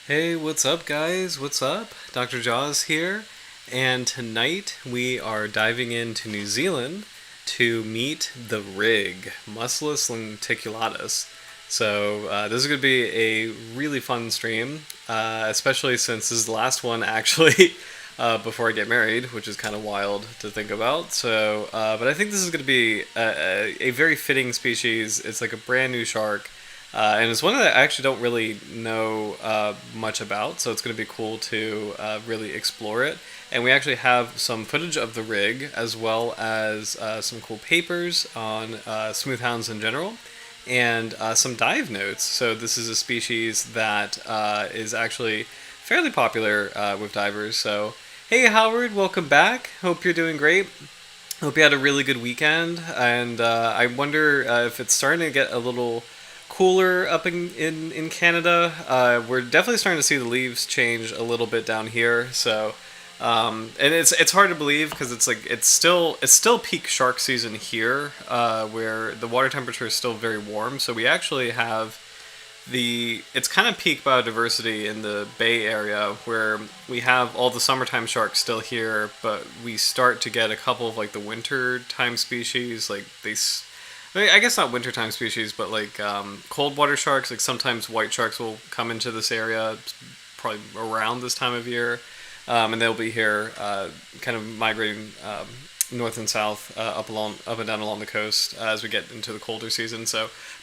Hey, what's up, guys? What's up? Dr. Jaws here, and tonight we are diving into New Zealand to meet the rig, Mustelus lenticulatus. This is going to be a really fun stream, especially since this is the last one actually before I get married, which is kind of wild to think about. But I think this is going to be a very fitting species. It's like a brand new shark. And it's one that I actually don't really know much about, so it's going to be cool to really explore it. And we actually have some footage of the rig, as well as some cool papers on smooth-hounds in general, and some dive notes. So this is a species that is actually fairly popular with divers. So, hey Howard, welcome back. Hope you're doing great. Hope you had a really good weekend, and I wonder if it's starting to get a little cooler up in Canada. We're definitely starting to see the leaves change a little bit down here. And it's hard to believe because it's still peak shark season here, where the water temperature is still very warm. So we actually have it's kind of peak biodiversity in the Bay Area where we have all the summertime sharks still here, but we start to get a couple of like the winter time species, I guess not wintertime species, but like cold water sharks. Like sometimes white sharks will come into this area, probably around this time of year, and they'll be here, kind of migrating north and south, up and down along the coast as we get into the colder season.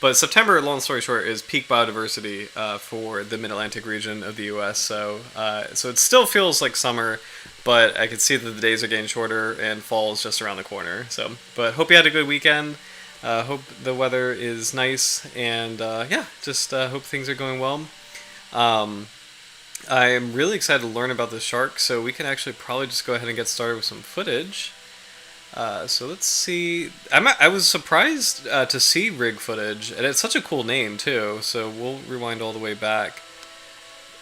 But September, long story short, is peak biodiversity for the Mid-Atlantic region of the U.S. So it still feels like summer, but I can see that the days are getting shorter and fall is just around the corner. But hope you had a good weekend. Hope the weather is nice, and just hope things are going well. Um, I am really excited to learn about the shark, so we can actually probably just go ahead and get started with some footage. So let's see. I was surprised to see rig footage, and it's such a cool name too. So we'll rewind all the way back.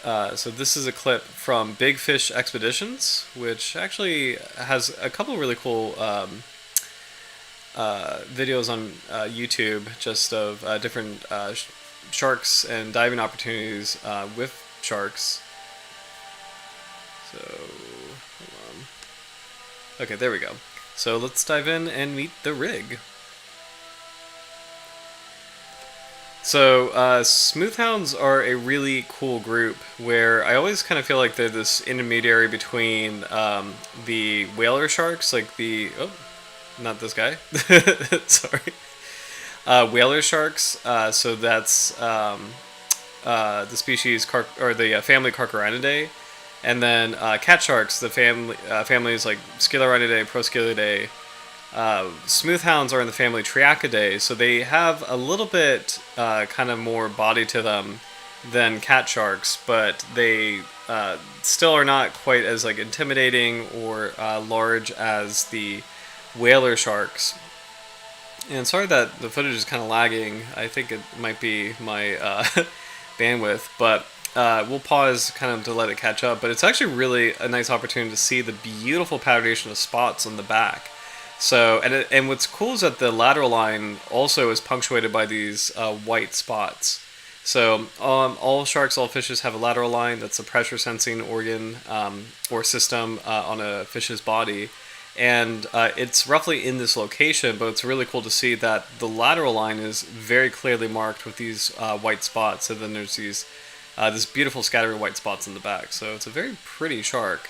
So this is a clip from Big Fish Expeditions, which actually has a couple really cool videos on YouTube, just of different sharks and diving opportunities with sharks. So, hold on. Okay, there we go. So let's dive in and meet the rig. So, smoothhounds are a really cool group where I always kind of feel like they're this intermediary between the whaler sharks, not this guy. Sorry. Whaler sharks. So that's the species or the family Carcharodontidae, and then cat sharks. The families like Scalaridae, Proscalidae. Smoothhounds are in the family Triachidae, so they have a little bit kind of more body to them than cat sharks, but they still are not quite as like intimidating or large as the whaler sharks. And sorry that the footage is kind of lagging. I think it might be my bandwidth, but we'll pause kind of to let it catch up. But it's actually really a nice opportunity to see the beautiful patternation of spots on the back. And what's cool is that the lateral line also is punctuated by these white spots. So all sharks, all fishes have a lateral line. That's a pressure sensing organ or system on a fish's body. And it's roughly in this location, but it's really cool to see that the lateral line is very clearly marked with these white spots. And then there's this beautiful scattering of white spots in the back. So it's a very pretty shark.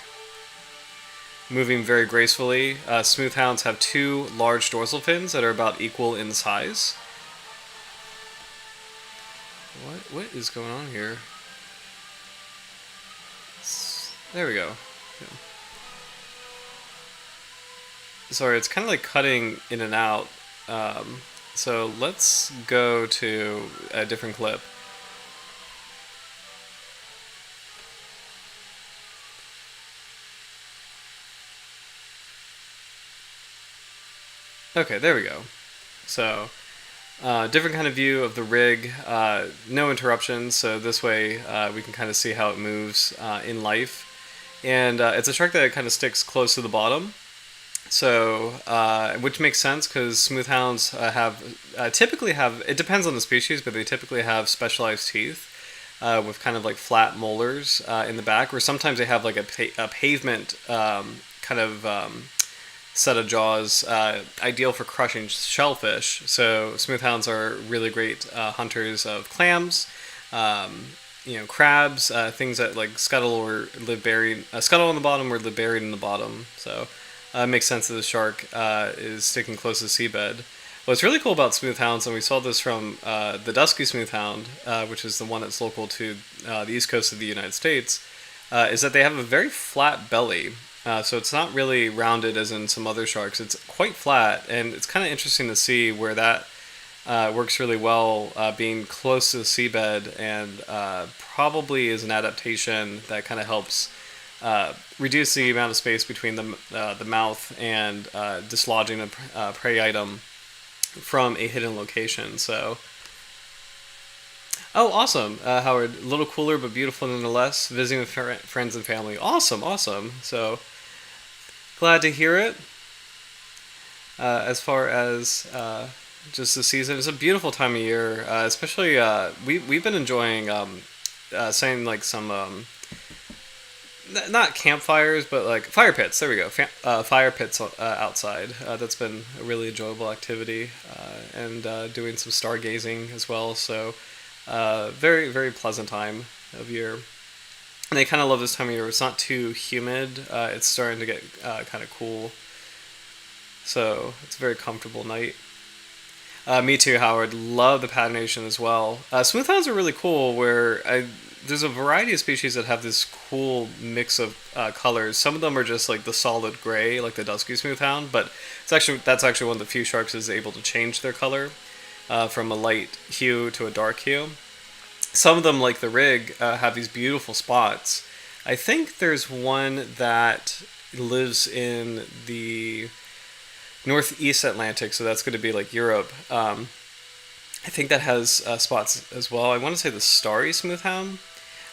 Moving very gracefully. Smoothhounds have two large dorsal fins that are about equal in size. What is going on here? There we go. Yeah. Sorry, it's kind of like cutting in and out. So let's go to a different clip. Okay, there we go. So, different kind of view of the rig, no interruptions, so this way we can kind of see how it moves in life. And it's a shark that kind of sticks close to the bottom, so which makes sense because smoothhounds typically have, it depends on the species, but they typically have specialized teeth. with kind of like flat molars in the back, or sometimes they have like a pavement kind of set of jaws, ideal for crushing shellfish. So smoothhounds are really great hunters of clams, crabs, things that like scuttle or live buried, scuttle on the bottom or live buried in the bottom. So it makes sense that the shark is sticking close to the seabed. What's really cool about smoothhounds, and we saw this from the dusky smoothhound, which is the one that's local to the east coast of the United States, is that they have a very flat belly. So it's not really rounded as in some other sharks. It's quite flat, and it's kind of interesting to see where that works really well, being close to the seabed, and probably is an adaptation that kind of helps reduce the amount of space between the mouth and dislodging a prey item from a hidden location. So, oh, awesome, Howard. A little cooler but beautiful nonetheless. Visiting with friends and family. Awesome, awesome. So, glad to hear it. As far as just the season, it's a beautiful time of year. Especially, we've been enjoying saying like some not campfires, but like fire pits. There we go. Fire pits outside. That's been a really enjoyable activity, and doing some stargazing as well. So, very, very pleasant time of year. And I kind of love this time of year. It's not too humid. It's starting to get kind of cool. So it's a very comfortable night. Me too, Howard. Love the patternation as well. Smoothhounds are really cool there's a variety of species that have this cool mix of colors. Some of them are just like the solid gray, like the dusky smoothhound, but that's actually one of the few sharks that is able to change their color from a light hue to a dark hue. Some of them, like the rig, have these beautiful spots. I think there's one that lives in the northeast Atlantic, so that's going to be like Europe. I think that has spots as well. I want to say the starry smoothhound.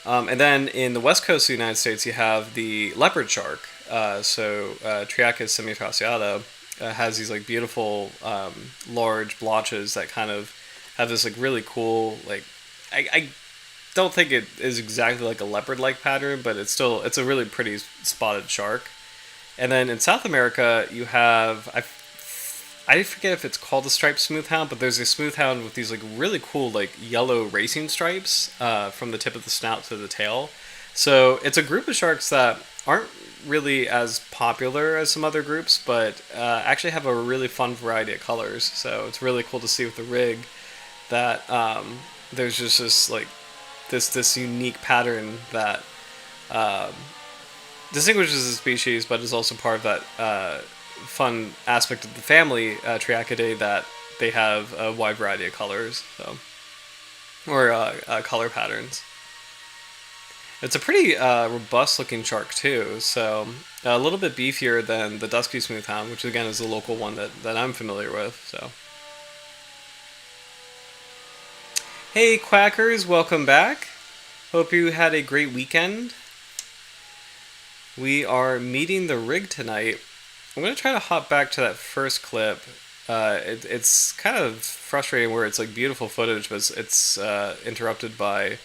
And then in the west coast of the United States, you have the leopard shark. Triachus semitrasiata has these like beautiful large blotches that kind of have this like really cool like I don't think it is exactly like a leopard-like pattern, but it's a really pretty spotted shark. And then in South America, you have I forget if it's called a striped smoothhound, but there's a smoothhound with these like really cool like yellow racing stripes from the tip of the snout to the tail. So it's a group of sharks that aren't really as popular as some other groups, but actually have a really fun variety of colors. So it's really cool to see with the rig that there's just this unique pattern that distinguishes the species, but is also part of that fun aspect of the family Triachidae that they have a wide variety of colors, or color patterns. It's a pretty robust looking shark too, so a little bit beefier than the dusky smoothhound, which again is the local one that I'm familiar with. So, hey Quackers, welcome back. Hope you had a great weekend. We are meeting the rig tonight. I'm going to try to hop back to that first clip. It's kind of frustrating where it's like beautiful footage, but it's interrupted by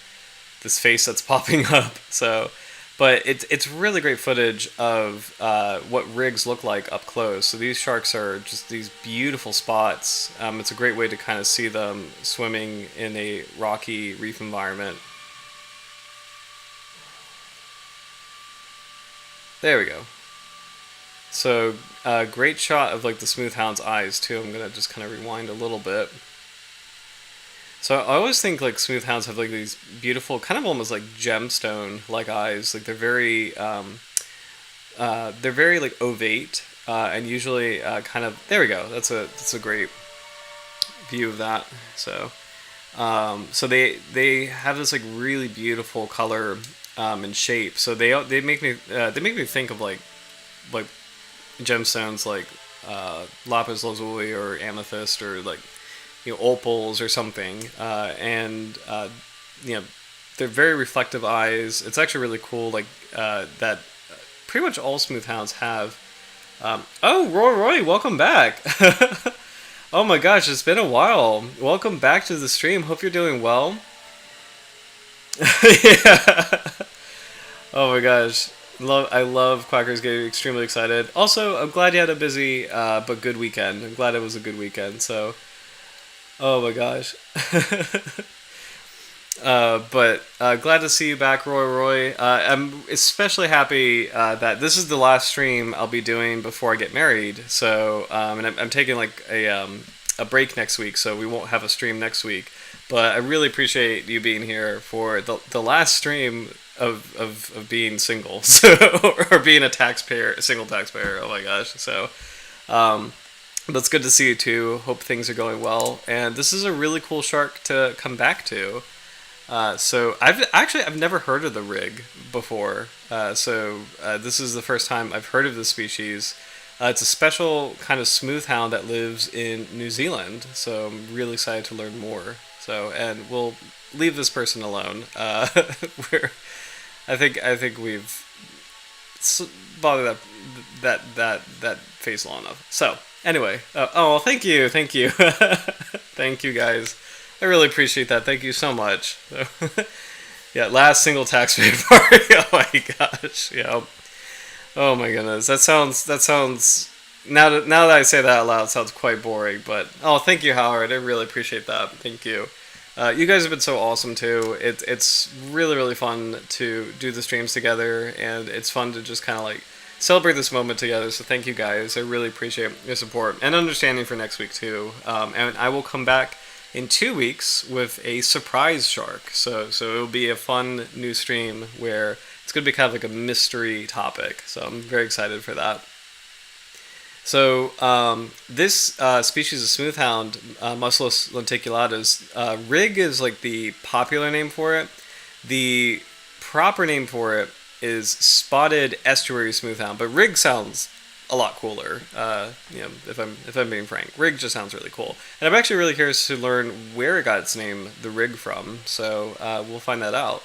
this face that's popping up. So, but it's really great footage of what rigs look like up close. So these sharks are just these beautiful spots. It's a great way to kind of see them swimming in a rocky reef environment. There we go. So, great shot of like the smoothhound's eyes too. I'm gonna just kind of rewind a little bit. So I always think like smoothhounds have like these beautiful, kind of almost like gemstone-like eyes. Like they're very like ovate, and usually kind of. There we go. That's a great view of that. So, so they have this like really beautiful color and shape. So they make me think of like gemstones like lapis lazuli or amethyst or like opals or something, and they're very reflective eyes. It's actually really cool that pretty much all smoothhounds have. Oh, Roy, welcome back. Oh my gosh, it's been a while. Welcome back to the stream. Hope you're doing well. Yeah. Oh my gosh. I love Quackers getting extremely excited. Also, I'm glad you had a busy but good weekend. I'm glad it was a good weekend. So, oh my gosh. But glad to see you back, Roy. I'm especially happy that this is the last stream I'll be doing before I get married. So, and I'm taking like a break next week, so we won't have a stream next week. But I really appreciate you being here for the last stream of being single, so or being a single taxpayer. Oh my gosh! So, um, that's good to see you too. Hope things are going well. And this is a really cool shark to come back to. So I've never heard of the rig before. This is the first time I've heard of this species. It's a special kind of smooth-hound that lives in New Zealand. So I'm really excited to learn more. So and we'll leave this person alone. We're, I think we've bothered that face long enough. So anyway, thank you, thank you guys. I really appreciate that. Thank you so much. Yeah, last single taxpayer party. Oh my gosh. Yeah. Oh my goodness. That sounds. Now that I say that out loud, it sounds quite boring. But thank you, Howard. I really appreciate that. Thank you. You guys have been so awesome too. It's really really fun to do the streams together, and it's fun to just kind of like celebrate this moment together. So thank you guys. I really appreciate your support and understanding for next week too. And I will come back in 2 weeks with a surprise shark. So it'll be a fun new stream where it's going to be kind of like a mystery topic. So I'm very excited for that. So this species of smoothhound, Mustelus lenticulatus, rig is like the popular name for it. The proper name for it is spotted estuary smoothhound, but rig sounds a lot cooler. If I'm being frank, rig just sounds really cool, and I'm actually really curious to learn where it got its name, the rig, from. So we'll find that out.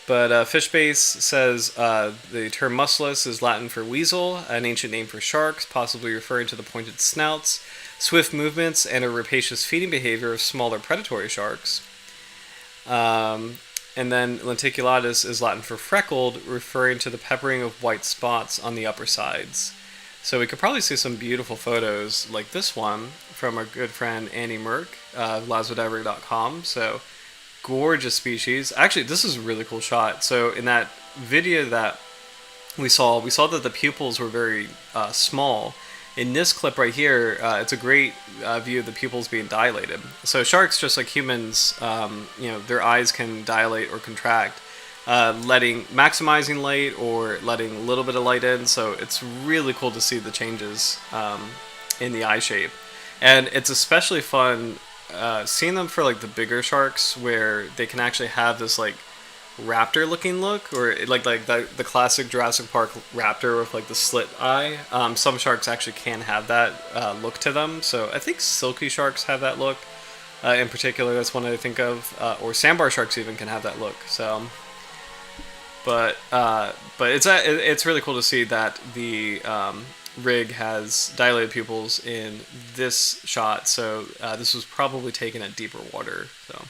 But Fishbase says the term mustelus is Latin for weasel, an ancient name for sharks, possibly referring to the pointed snouts, swift movements, and a rapacious feeding behavior of smaller predatory sharks. And then lenticulatus is Latin for freckled, referring to the peppering of white spots on the upper sides. So we could probably see some beautiful photos like this one from our good friend Annie Merck, laswodiver.com. So gorgeous species. Actually, this is a really cool shot. So in that video that we saw that the pupils were very small. In this clip right here, it's a great view of the pupils being dilated. So sharks, just like humans, their eyes can dilate or contract, maximizing light or letting a little bit of light in. So it's really cool to see the changes in the eye shape, and it's especially fun seeing them for like the bigger sharks, where they can actually have this like raptor looking look, or like the classic Jurassic Park raptor with like the slit eye. Some sharks actually can have that look to them. So I think silky sharks have that look in particular. That's one I think of, or sandbar sharks even can have that look. So but it's really cool to see that the rig has dilated pupils in this shot. So this was probably taken at deeper water. So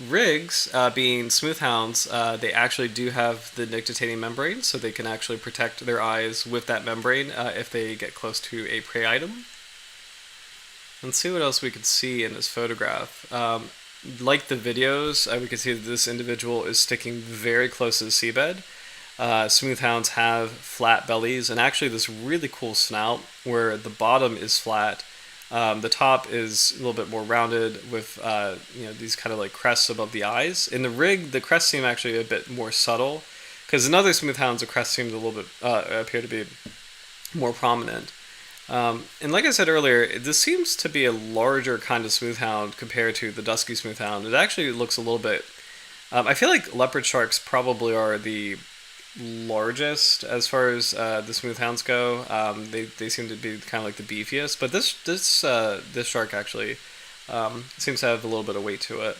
rigs, being smoothhounds, they actually do have the nictitating membrane, so they can actually protect their eyes with that membrane if they get close to a prey item. Let's see what else we could see in this photograph. Like the videos, we can see that this individual is sticking very close to the seabed. Smoothhounds have flat bellies, and actually this really cool snout where the bottom is flat. The top is a little bit more rounded with these kind of like crests above the eyes. In the rig, the crests seem actually a bit more subtle, because in other smoothhounds, the crest seems a little bit appear to be more prominent. And like I said earlier, this seems to be a larger kind of smoothhound compared to the dusky smoothhound. It actually looks a little bit. I feel like leopard sharks probably are the largest as far as the smoothhounds go. They seem to be kind of like the beefiest, but this shark actually seems to have a little bit of weight to it.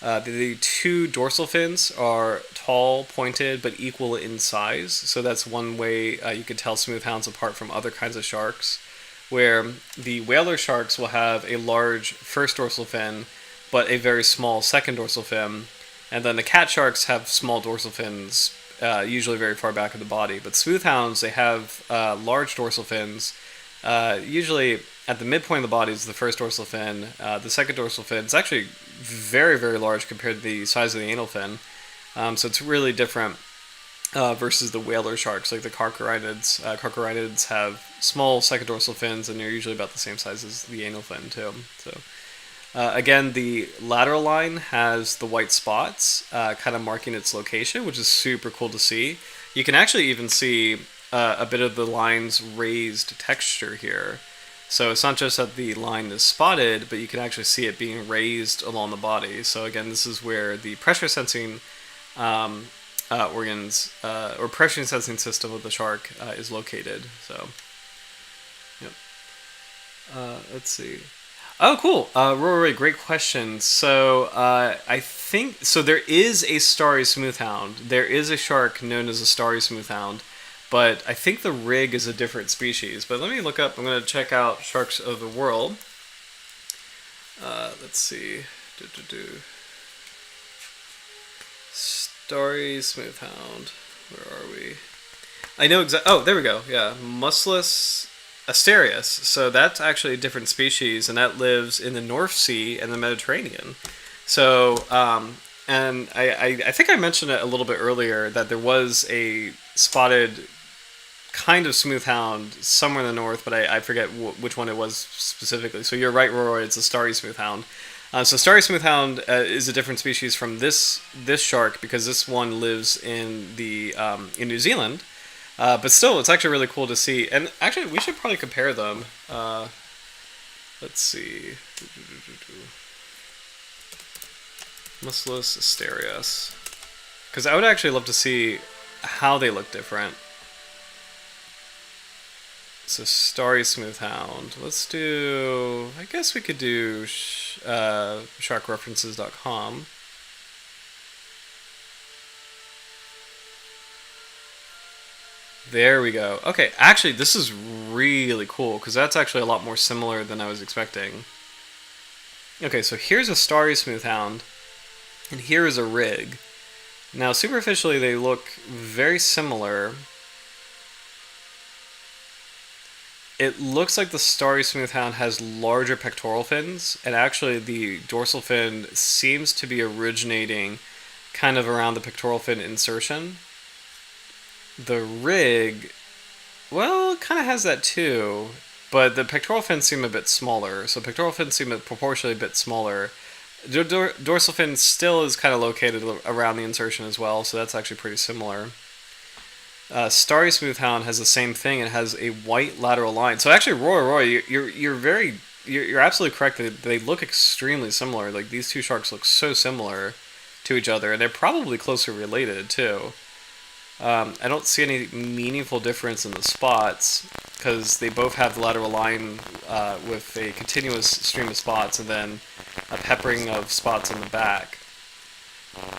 The two dorsal fins are tall, pointed, but equal in size. So that's one way you could tell smoothhounds apart from other kinds of sharks, where the whaler sharks will have a large first dorsal fin, but a very small second dorsal fin. And then the cat sharks have small dorsal fins, usually very far back in the body. But smoothhounds, they have large dorsal fins. Usually at the midpoint of the body is the first dorsal fin. The second dorsal fin is actually very, very large compared to the size of the anal fin. So it's really different versus the whaler sharks, like the carcharidids. Carcharidids have small second dorsal fins, and they're usually about the same size as the anal fin, too. So again, the lateral line has the white spots kind of marking its location, which is super cool to see. You can actually even see a bit of the line's raised texture here. So it's not just that the line is spotted, but you can actually see it being raised along the body. So again, this is where the pressure sensing organs or pressure sensing system of the shark is located. So, yep. Let's see. Oh, cool. Rory, great question. So I think so. There is a starry smoothhound. There is a shark known as a starry smoothhound, but I think the rig is a different species. But let me look up. I'm going to check out sharks of the world. Let's see. Starry smoothhound. Where are we? I know exactly. Oh, there we go. Yeah, Mustelus asterius. So that's actually a different species, and that lives in the North Sea and the Mediterranean. So, and I think I mentioned it a little bit earlier that there was a spotted kind of smoothhound somewhere in the north, but I forget which one it was specifically. So you're right, Roy. It's a starry smoothhound. So starry smoothhound is a different species from this shark because this one lives in New Zealand. But still, it's actually really cool to see. And actually, we should probably compare them. Let's see. Mustelus asterius. Because I would actually love to see how they look different. So starry smoothhound. Let's do. I guess we could do sharkreferences.com. There we go. Okay, actually, this is really cool because that's actually a lot more similar than I was expecting. Okay, so here's a starry smoothhound, and here is a rig. Now, superficially, they look very similar. It looks like the starry smoothhound has larger pectoral fins, and actually the dorsal fin seems to be originating kind of around the pectoral fin insertion. The rig, well, it kind of has that too, but the pectoral fins seem a bit smaller, so pectoral fins seem proportionally a bit smaller. The dorsal fin still is kind of located around the insertion as well, so that's actually pretty similar. Starry smoothhound has the same thing. It has a white lateral line. So actually, Roy, you're absolutely correct. They look extremely similar. Like these two sharks look so similar to each other, and they're probably closely related too. I don't see any meaningful difference in the spots because they both have the lateral line with a continuous stream of spots and then a peppering of spots on the back.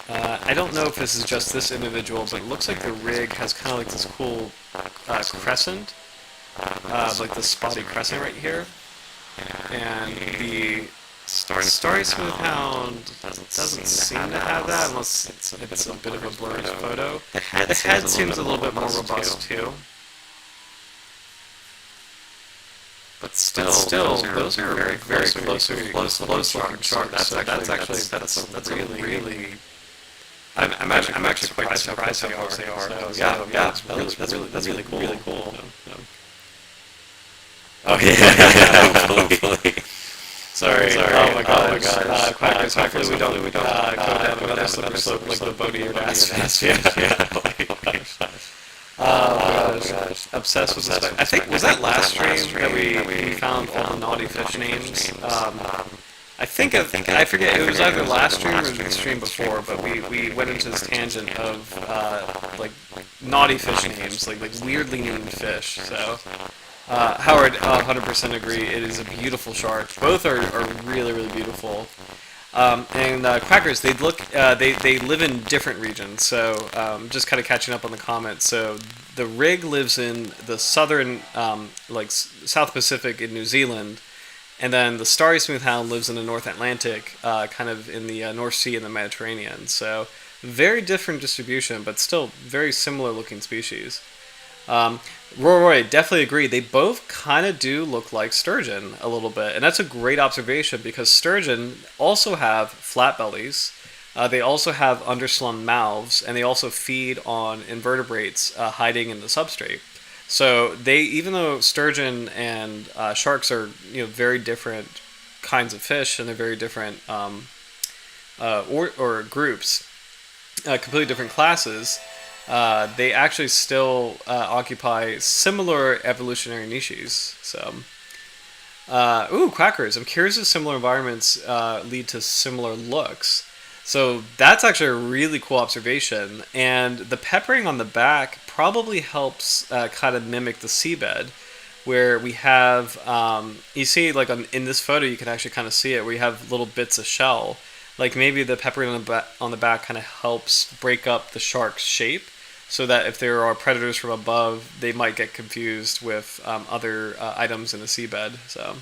I don't know if this is just this individual, but it looks like the rig has kind of like this cool crescent, like the spotty crescent right here. And the starry smoothhound doesn't seem to have that unless it's a bit of a blurred photo. The head seems a little bit more robust too. But still, those are very close looking sharks. That's really. I'm actually quite surprised how close they are. So, yeah, that's really cool. Oh yeah, Sorry. Oh my gosh. Quackers, hopefully we don't go down another slippery slope like the boat eared ass. Yeah. Oh gosh. Obsessed with this. I think, was that last stream that we found all the naughty fish names? I forget, it was either last stream or the stream before, but we went into this tangent of like naughty fish names, like weirdly named fish. So Howard, 100% agree. It is a beautiful shark. Both are really, really beautiful. And quackers, they live in different regions. So just kind of catching up on the comments. So the rig lives in the southern, like South Pacific in New Zealand, And then the starry smooth-hound lives in the North Atlantic, kind of in the North Sea and the Mediterranean. So very different distribution, but still very similar looking species. Roy, definitely agree. They both kind of do look like sturgeon a little bit, and that's a great observation because sturgeon also have flat bellies. They also have underslung mouths, and they also feed on invertebrates hiding in the substrate. So they, even though sturgeon and sharks are very different kinds of fish, and they're very different or groups, completely different classes, they actually still occupy similar evolutionary niches. So, quackers. I'm curious if similar environments lead to similar looks. So that's actually a really cool observation. And the peppering on the back probably helps kind of mimic the seabed, where we have, you see like in this photo, you can actually kind of see it, where you have little bits of shell. Like maybe the peppering on the back kind of helps break up the shark's shape, so that if there are predators from above, they might get confused with other items in the seabed. So,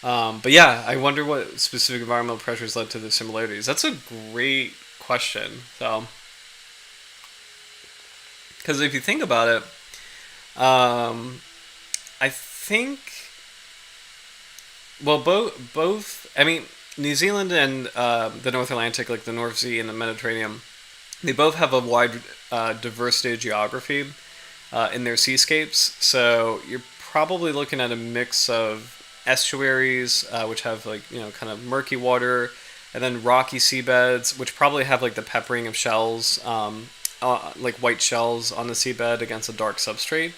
but yeah, I wonder what specific environmental pressures led to the similarities. That's a great question. So, because if you think about it, I think, well, both. I mean, New Zealand and the North Atlantic, like the North Sea and the Mediterranean, they both have a wide diversity of geography in their seascapes. So you're probably looking at a mix of estuaries, which have like kind of murky water, and then rocky seabeds, which probably have like the peppering of shells, like white shells on the seabed against a dark substrate.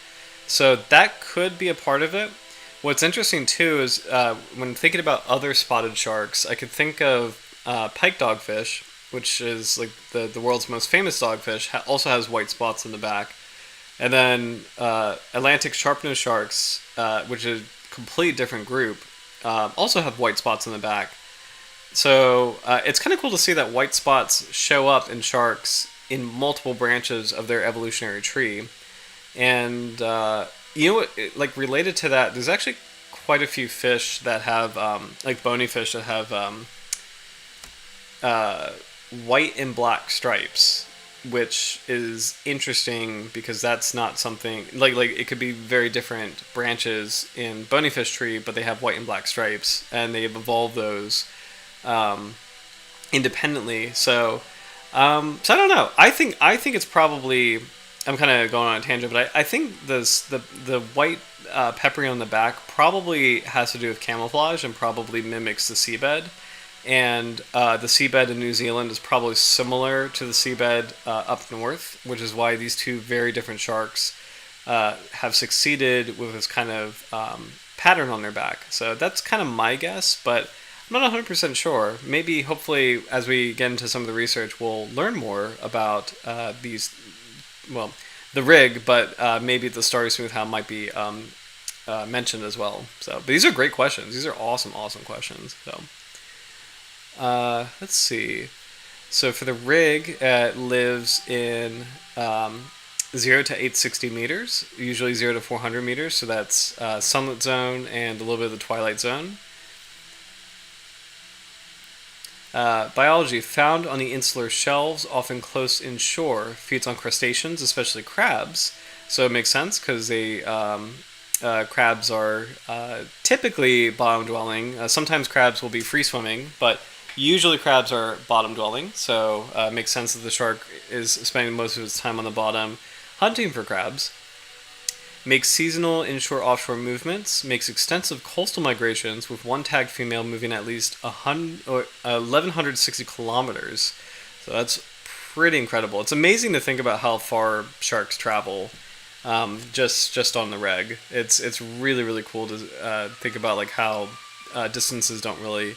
So that could be a part of it. What's interesting too is when thinking about other spotted sharks, I could think of pike dogfish, which is like the world's most famous dogfish, also has white spots in the back. And then Atlantic sharp-nosed sharks, which is a completely different group, also have white spots in the back. So it's kind of cool to see that white spots show up in sharks in multiple branches of their evolutionary tree. And like related to that, there's actually quite a few fish that have, like bony fish that have white and black stripes, which is interesting because that's not something like it could be very different branches in bony fish tree, but they have white and black stripes, and they've evolved those independently. So I don't know. I think it's probably, I'm kind of going on a tangent, but I think the white peppering on the back probably has to do with camouflage and probably mimics the seabed. And the seabed in New Zealand is probably similar to the seabed up north, which is why these two very different sharks have succeeded with this kind of pattern on their back. So that's kind of my guess, but I'm not 100% sure. Maybe, hopefully, as we get into some of the research, we'll learn more about these, well, the rig, but maybe the starry smooth-hound might be mentioned as well. So, but these are great questions. These are awesome questions. So. Let's see. So for the rig, it lives in 0 to 860 meters, usually 0 to 400 meters. So that's sunlit zone and a little bit of the twilight zone. Biology: found on the insular shelves, often close inshore, feeds on crustaceans, especially crabs. So it makes sense because they crabs are typically bottom dwelling. Sometimes crabs will be free swimming, but usually crabs are bottom dwelling, so it makes sense that the shark is spending most of its time on the bottom hunting for crabs. Makes seasonal inshore-offshore movements, makes extensive coastal migrations with one tagged female moving at least 1,160 kilometers. So that's pretty incredible. It's amazing to think about how far sharks travel just on the reg. It's really cool to think about like how distances don't really,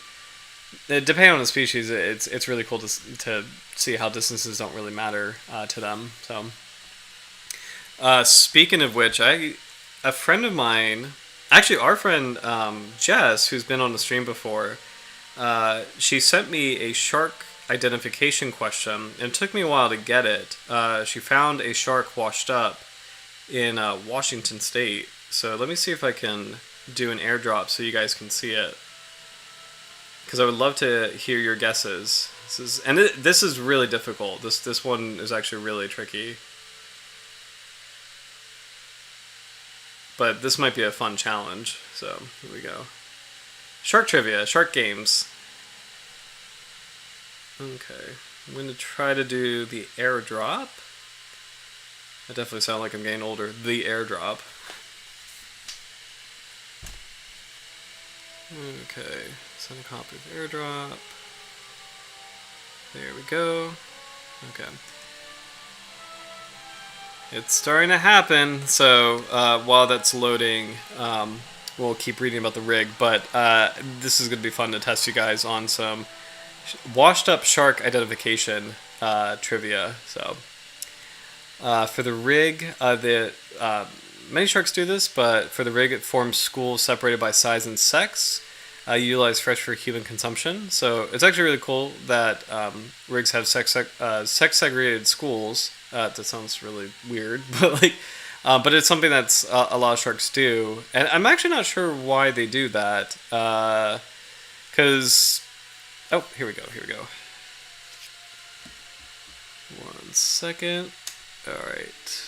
depending on the species, it's really cool to see how distances don't really matter to them. So, speaking of which, a friend of mine, actually our friend Jess, who's been on the stream before, she sent me a shark identification question, and it took me a while to get it. She found a shark washed up in Washington State. So let me see if I can do an airdrop so you guys can see it, because I would love to hear your guesses. This is really difficult. This one is actually really tricky, but this might be a fun challenge. So here we go. Shark trivia, shark games. Okay, I'm going to try to do the airdrop. I definitely sound like I'm getting older. The airdrop. Okay, send a copy of airdrop. There we go. Okay. It's starting to happen, so while that's loading, we'll keep reading about the rig, but this is going to be fun to test you guys on some washed up shark identification trivia. So for the rig, many sharks do this, but for the rig, it forms schools separated by size and sex, utilized fresh for human consumption. So it's actually really cool that rigs have sex segregated schools. That sounds really weird, but but it's something that's a lot of sharks do, and I'm actually not sure why they do that. Because here we go. 1 second. All right.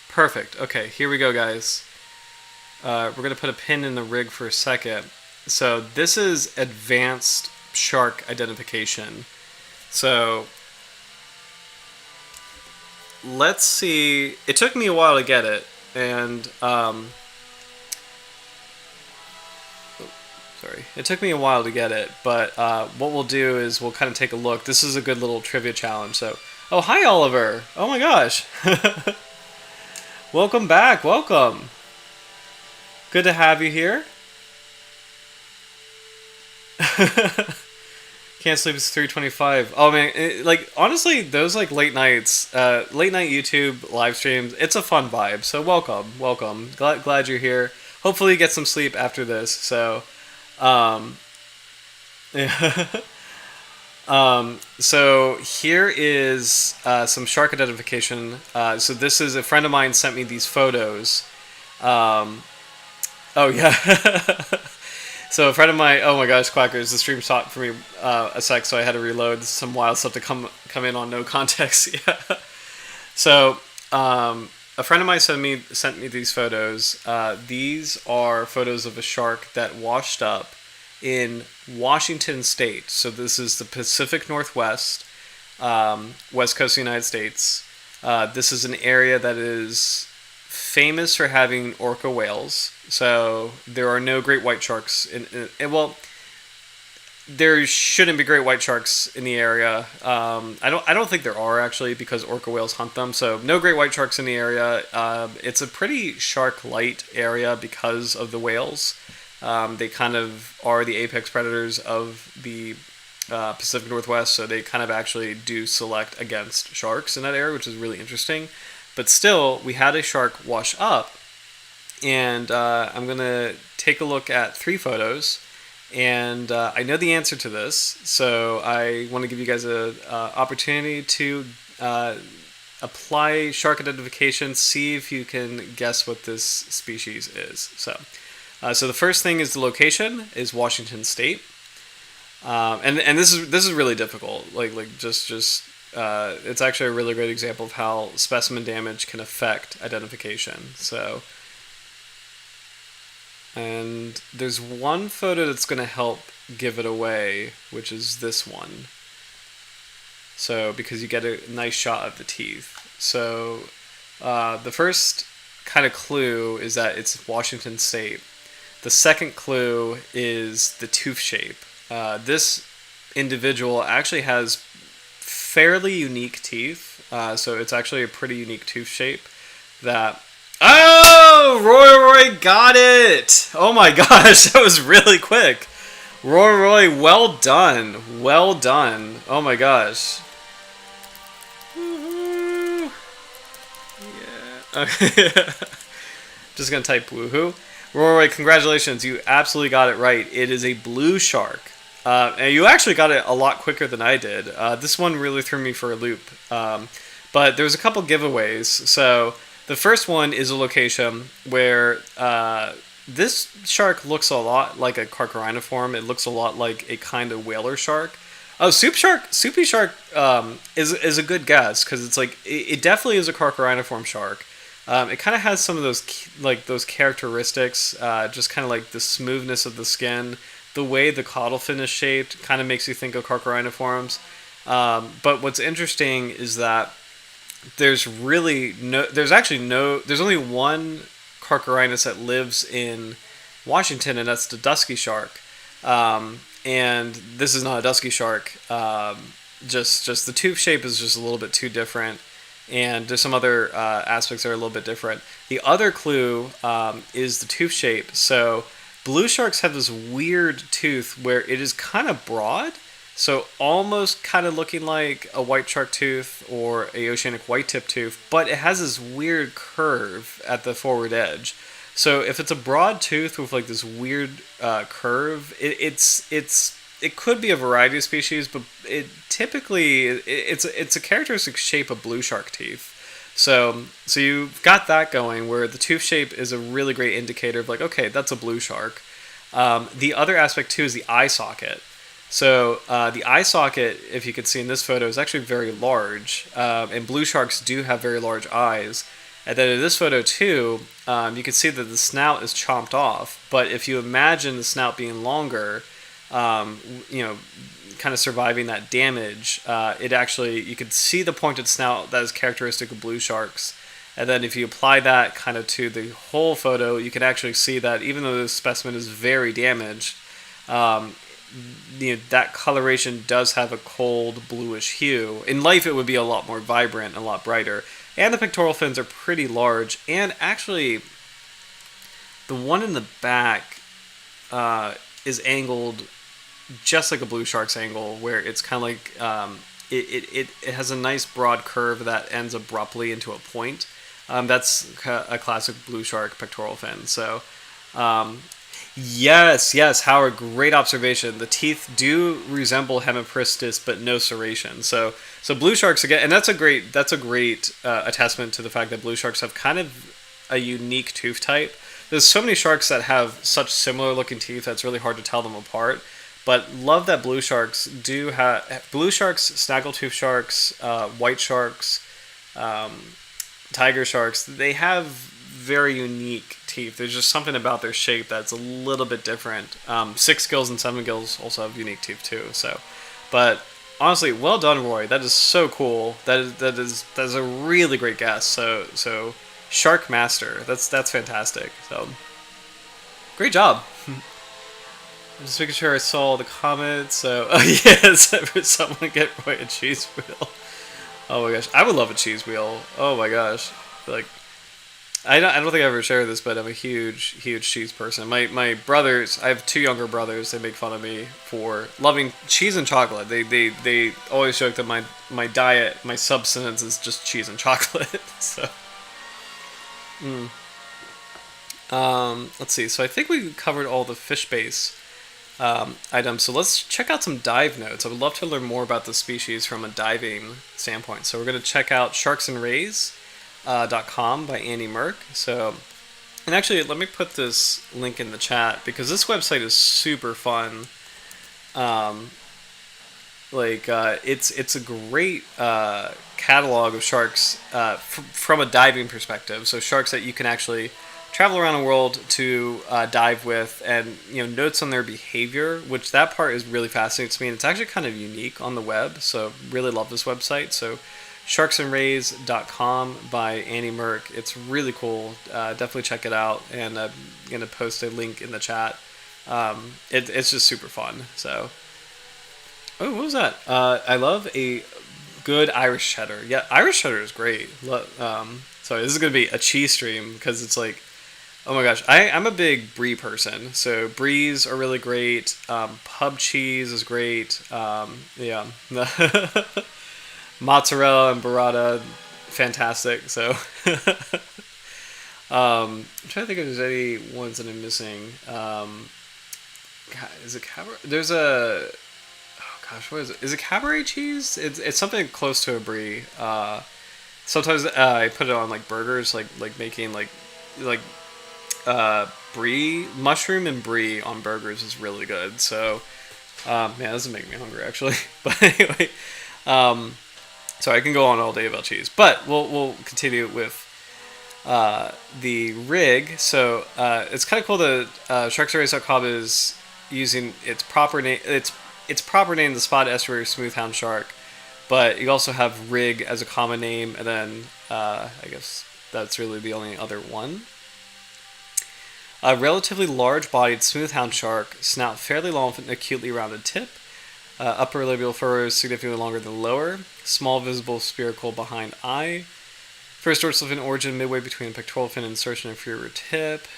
Perfect. Okay, here we go, guys. We're going to put a pin in the rig for a second. So this is advanced shark identification. So let's see. It took me a while to get it, and it took me a while to get it, but what we'll do is we'll kind of take a look. This is a good little trivia challenge. So, oh, hi, Oliver. Oh my gosh. Welcome back. Welcome. Good to have you here. Can't sleep, it's 3:25. Oh man, honestly, those late nights, late night YouTube live streams, it's a fun vibe. So welcome. Glad you're here. Hopefully you get some sleep after this. So, so here is some shark identification. So this is a friend of mine sent me these photos. Oh yeah. So a friend of mine, oh my gosh, Quackers, the stream stopped for me a sec, so I had to reload some wild stuff to come in on no context. Yeah. So a friend of mine sent me these photos. These are photos of a shark that washed up in Washington State. So this is the Pacific Northwest, west coast of the United States. This is an area that is famous for having orca whales. So there are no great white sharks well, there shouldn't be great white sharks in the area. I don't think there are, actually, because orca whales hunt them. So no great white sharks in the area. It's a pretty shark light area because of the whales. They kind of are the apex predators of the Pacific Northwest, so they kind of actually do select against sharks in that area, which is really interesting. But still, we had a shark wash up, and I'm going to take a look at 3 photos, and I know the answer to this, so I want to give you guys an opportunity to apply shark identification, see if you can guess what this species is. So the first thing is the location is Washington State, and this is really difficult. It's actually a really great example of how specimen damage can affect identification. So, and there's one photo that's going to help give it away, which is this one. So, because you get a nice shot of the teeth. So, the first kind of clue is that it's Washington State. The second clue is the tooth shape. This individual actually has fairly unique teeth, so it's actually a pretty unique tooth shape that... Oh! Roy got it! Oh my gosh, that was really quick. Roy, well done. Oh my gosh. Woohoo! Yeah. Okay. Just gonna type woohoo. Roy, congratulations, you absolutely got it right. It is a blue shark. And you actually got it a lot quicker than I did. This one really threw me for a loop. But But there's a couple giveaways. So the first one is a location where this shark looks a lot like a carchariniform. It looks a lot like a kind of whaler shark. Oh, soupy shark is a good guess because it's like it definitely is a carchariniform shark. It kind of has some of those characteristics, just kind of like the smoothness of the skin, the way the caudal fin is shaped, kind of makes you think of carchariniforms. But what's interesting is that there's only one Carcharinus that lives in Washington, and that's the dusky shark. And this is not a dusky shark. Just the tooth shape is just a little bit too different, and there's some other aspects that are a little bit different. The other clue is the tooth shape. So blue sharks have this weird tooth where it is kind of broad, so almost kind of looking like a white shark tooth or a oceanic white tip tooth, but it has this weird curve at the forward edge. So if it's a broad tooth with like this weird curve, it could be a variety of species, but it's a characteristic shape of blue shark teeth. So you've got that going where the tooth shape is a really great indicator of like, okay, that's a blue shark. The other aspect too is the eye socket. So the eye socket, if you can see in this photo, is actually very large, and blue sharks do have very large eyes. And then in this photo too, you can see that the snout is chomped off. But if you imagine the snout being longer, kind of surviving that damage, you could see the pointed snout that is characteristic of blue sharks. And then if you apply that kind of to the whole photo, you can actually see that even though this specimen is very damaged, that coloration does have a cold bluish hue. In life, it would be a lot more vibrant and a lot brighter. And the pectoral fins are pretty large. And actually, the one in the back is angled just like a blue shark's angle, where it's kind of like it has a nice broad curve that ends abruptly into a point. That's a classic blue shark pectoral fin. So, yes, Howard, great observation. The teeth do resemble Hemipristis, but no serration. So blue sharks again, and that's a great attestament to the fact that blue sharks have kind of a unique tooth type. There's so many sharks that have such similar looking teeth that it's really hard to tell them apart. But love that blue sharks, snaggletooth sharks, white sharks, tiger sharks. They have very unique teeth. There's just something about their shape that's a little bit different. 6 gills and 7 gills also have unique teeth too. So, but honestly, well done, Roy. That is so cool. That is a really great guess. So Shark Master. That's fantastic. So great job. I'm just making sure I saw all the comments. So, yes, for someone get Roy a cheese wheel. Oh my gosh, I would love a cheese wheel. Oh my gosh, like I don't think I ever shared this, but I'm a huge cheese person. My brothers, I have 2 younger brothers. They make fun of me for loving cheese and chocolate. They always joke that my diet, my subsistence is just cheese and chocolate. So, let's see. So I think we covered all the fish base items. So let's check out some dive notes. I would love to learn more about the species from a diving standpoint. So we're going to check out sharksandrays.com by Andy Merck. So, and actually, let me put this link in the chat because this website is super fun. It's a great catalog of sharks from a diving perspective. So sharks that you can actually travel around the world to dive with, and notes on their behavior, which that part is really fascinating to me, and it's actually kind of unique on the web. So really love this website. So sharksandrays.com by Andy Merck. It's really cool. Definitely check it out, and I'm gonna post a link in the chat. It's just super fun. So, oh, what was that? I love a good Irish cheddar. Yeah, Irish cheddar is great. Sorry, this is gonna be a cheese stream because it's like, oh my gosh, I'm a big brie person. So bries are really great. Pub cheese is great. Yeah. Mozzarella and burrata, fantastic. So I'm trying to think if there's any ones that I'm missing. Is it cabaret? There's a, oh gosh, what is it? Is it cabaret cheese? It's something close to a brie. Sometimes I put it on like burgers, like making like brie, mushroom and brie on burgers is really good. So man, this is making me hungry actually. But anyway, um, so I can go on all day about cheese, but we'll continue with the rig. So it's kind of cool that SharkSeries.com is using its proper name. Its proper name, the spot estuary smooth-hound shark, but you also have rig as a common name, and then I guess that's really the only other one. A relatively large-bodied smooth-hound shark, snout fairly long and acutely rounded tip. Upper labial furrows significantly longer than lower. Small visible spherical behind eye. First dorsal fin origin midway between pectoral fin insertion and inferior tip.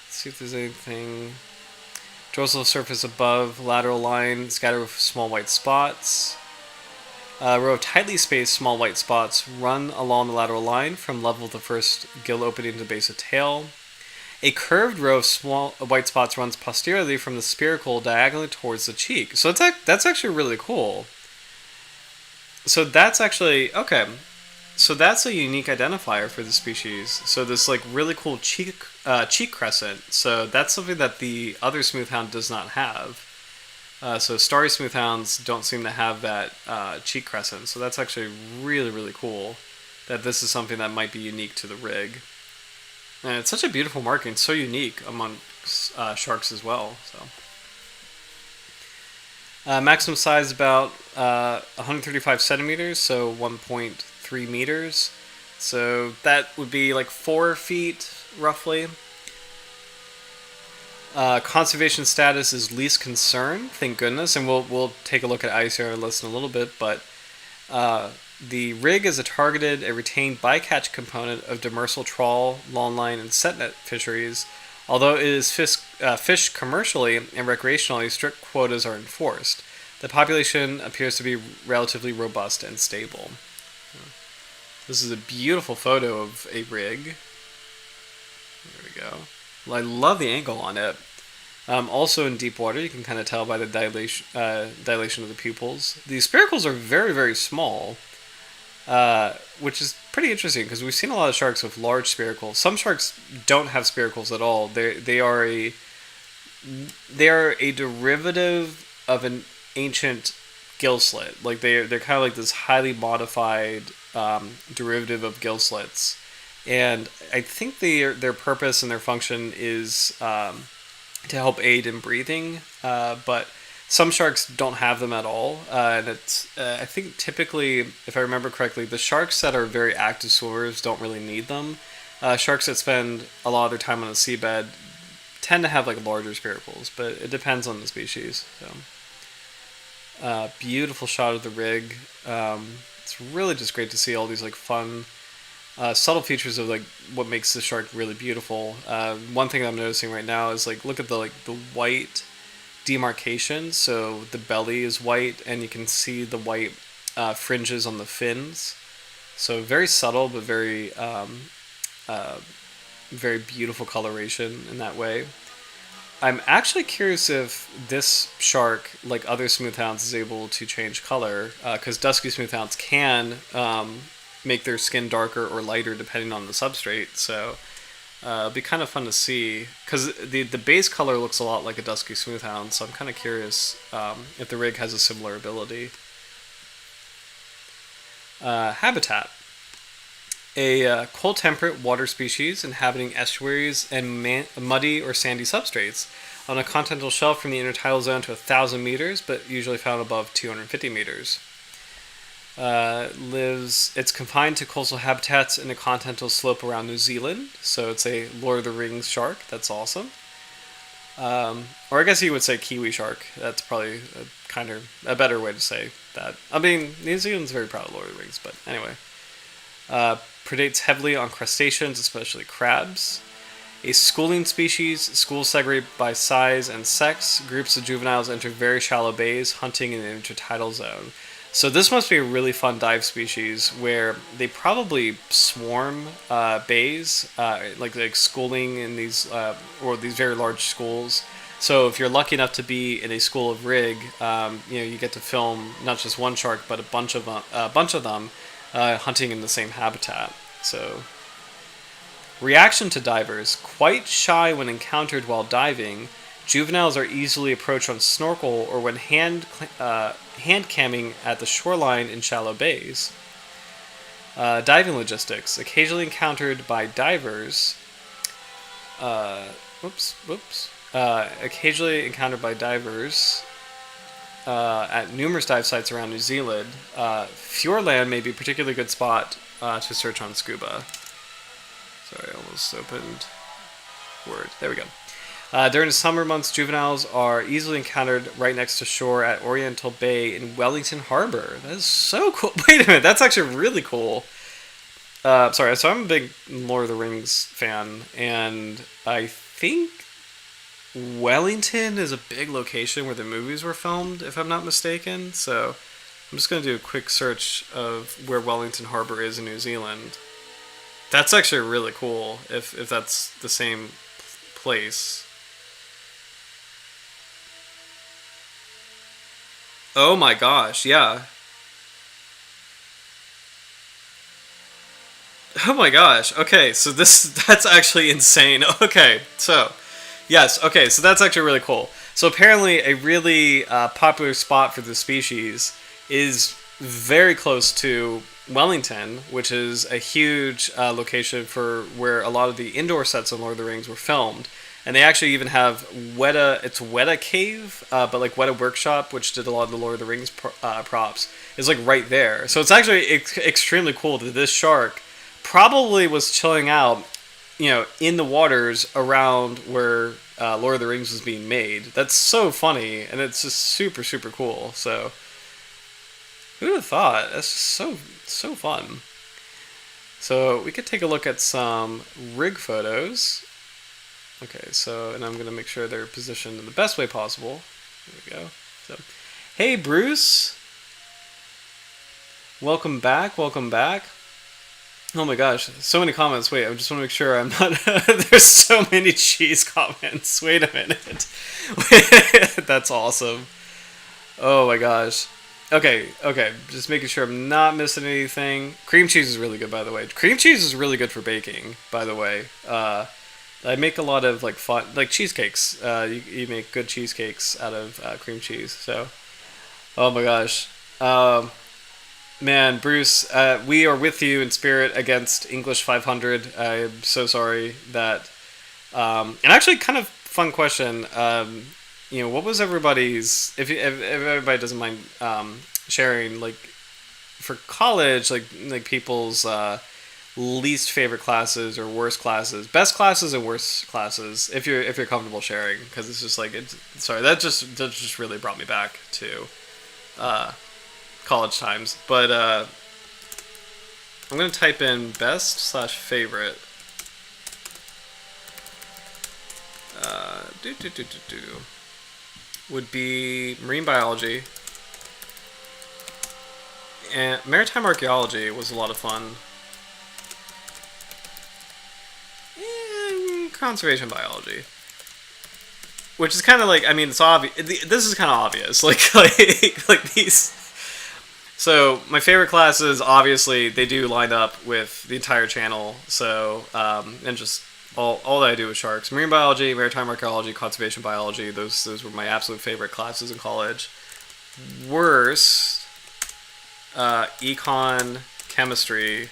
Let's see if there's anything. Dorsal surface above lateral line scattered with small white spots. A row of tightly spaced small white spots run along the lateral line from level of the first gill opening to the base of tail. A curved row of small white spots runs posteriorly from the spherical diagonally towards the cheek. So that's actually really cool. So that's actually okay. So that's a unique identifier for the species. So this like really cool cheek crescent. So that's something that the other smoothhound does not have. So starry smoothhounds don't seem to have that cheek crescent. So that's actually really cool. That this is something that might be unique to the rig. And it's such a beautiful marking, so unique among sharks as well. So maximum size about 135 centimeters, so 1.3 meters. So that would be like 4 feet roughly. Conservation status is least concern, thank goodness, and we'll take a look at IUCN list in a little bit, but the rig is a targeted, a retained bycatch component of demersal trawl, longline, and setnet fisheries. Although it is fished commercially and recreationally, strict quotas are enforced. The population appears to be relatively robust and stable. This is a beautiful photo of a rig. There we go. Well, I love the angle on it. Also in deep water, you can kind of tell by the dilation of the pupils. The spiracles are very small. Which is pretty interesting because we've seen a lot of sharks with large spiracles. Some sharks don't have spiracles at all. They are a derivative of an ancient gill slit. Like they're kind of like this highly modified derivative of gill slits, and I think their purpose and their function is to help aid in breathing, but some sharks don't have them at all, and it's I think typically, if I remember correctly, the sharks that are very active swimmers don't really need them. Sharks that spend a lot of their time on the seabed tend to have like larger spiracles, but it depends on the species. So, beautiful shot of the rig. It's really just great to see all these like fun, subtle features of like what makes the shark really beautiful. One thing I'm noticing right now is like look at the white demarcation. So the belly is white, and you can see the white fringes on the fins. So very subtle, but very beautiful coloration in that way. I'm actually curious if this shark, like other smoothhounds, is able to change color, because dusky smoothhounds can make their skin darker or lighter depending on the substrate. So it'll be kind of fun to see, because the base color looks a lot like a dusky smoothhound, so I'm kind of curious if the rig has a similar ability. Habitat. A cold-temperate water species inhabiting estuaries and muddy or sandy substrates on a continental shelf from the intertidal zone to 1,000 meters, but usually found above 250 meters. It's confined to coastal habitats in a continental slope around New Zealand, so it's a Lord of the Rings shark. That's awesome. Or I guess you would say kiwi shark. That's probably kind of a better way to say that. I mean, New Zealand's very proud of Lord of the Rings, but anyway. Predates heavily on crustaceans, especially crabs. A schooling species, schools segregate by size and sex. Groups of juveniles enter very shallow bays, hunting in the intertidal zone. So this must be a really fun dive species where they probably swarm bays, like schooling in these or these very large schools. So if you're lucky enough to be in a school of rig, you get to film not just one shark but a bunch of them. hunting in the same habitat. So, reaction to divers: quite shy when encountered while diving. Juveniles are easily approached on snorkel or when hand camming at the shoreline in shallow bays. Diving logistics: occasionally encountered by divers. Occasionally encountered by divers at numerous dive sites around New Zealand. Fjordland may be a particularly good spot to search on scuba. Sorry, I almost opened Word. There we go. During the summer months, juveniles are easily encountered right next to shore at Oriental Bay in Wellington Harbor. That is so cool. Wait a minute, that's actually really cool. So I'm a big Lord of the Rings fan, and I think Wellington is a big location where the movies were filmed, if I'm not mistaken. So I'm just going to do a quick search of where Wellington Harbor is in New Zealand. That's actually really cool, if that's the same place. Oh my gosh, yeah. Oh my gosh. Okay, so that's actually insane. Okay, so yes, okay, so that's actually really cool. So apparently a really popular spot for the species is very close to Wellington, which is a huge location for where a lot of the indoor sets of Lord of the Rings were filmed. And they actually even have Weta Cave, but like Weta Workshop, which did a lot of the Lord of the Rings props, is like right there. So it's actually extremely cool that this shark probably was chilling out, in the waters around where Lord of the Rings was being made. That's so funny, and it's just super, super cool. So who would have thought? That's just so fun. So we could take a look at some rig photos. Okay, so, and I'm going to make sure they're positioned in the best way possible. There we go. So, hey, Bruce. Welcome back. Oh my gosh, so many comments. Wait, I just want to make sure I'm not... There's so many cheese comments. Wait a minute. That's awesome. Oh my gosh. Okay, just making sure I'm not missing anything. Cream cheese is really good, by the way. Cream cheese is really good for baking, by the way. I make a lot of fun cheesecakes. You make good cheesecakes out of cream cheese. So, oh my gosh, man, Bruce, we are with you in spirit against English 500. I'm so sorry that. And actually, kind of fun question. What was everybody's? If everybody doesn't mind sharing, for college, people's. Least favorite classes or worst classes, best classes and worst classes, if you're comfortable sharing, because it's just that just really brought me back to college times. But I'm gonna type in best/favorite. Would be marine biology, and maritime archaeology was a lot of fun. Conservation biology, which is kind of it's obvious. This is kind of obvious, these. So my favorite classes, obviously, they do line up with the entire channel. So and just all that I do with sharks: marine biology, maritime archaeology, conservation biology. Those were my absolute favorite classes in college. Worst, econ, chemistry.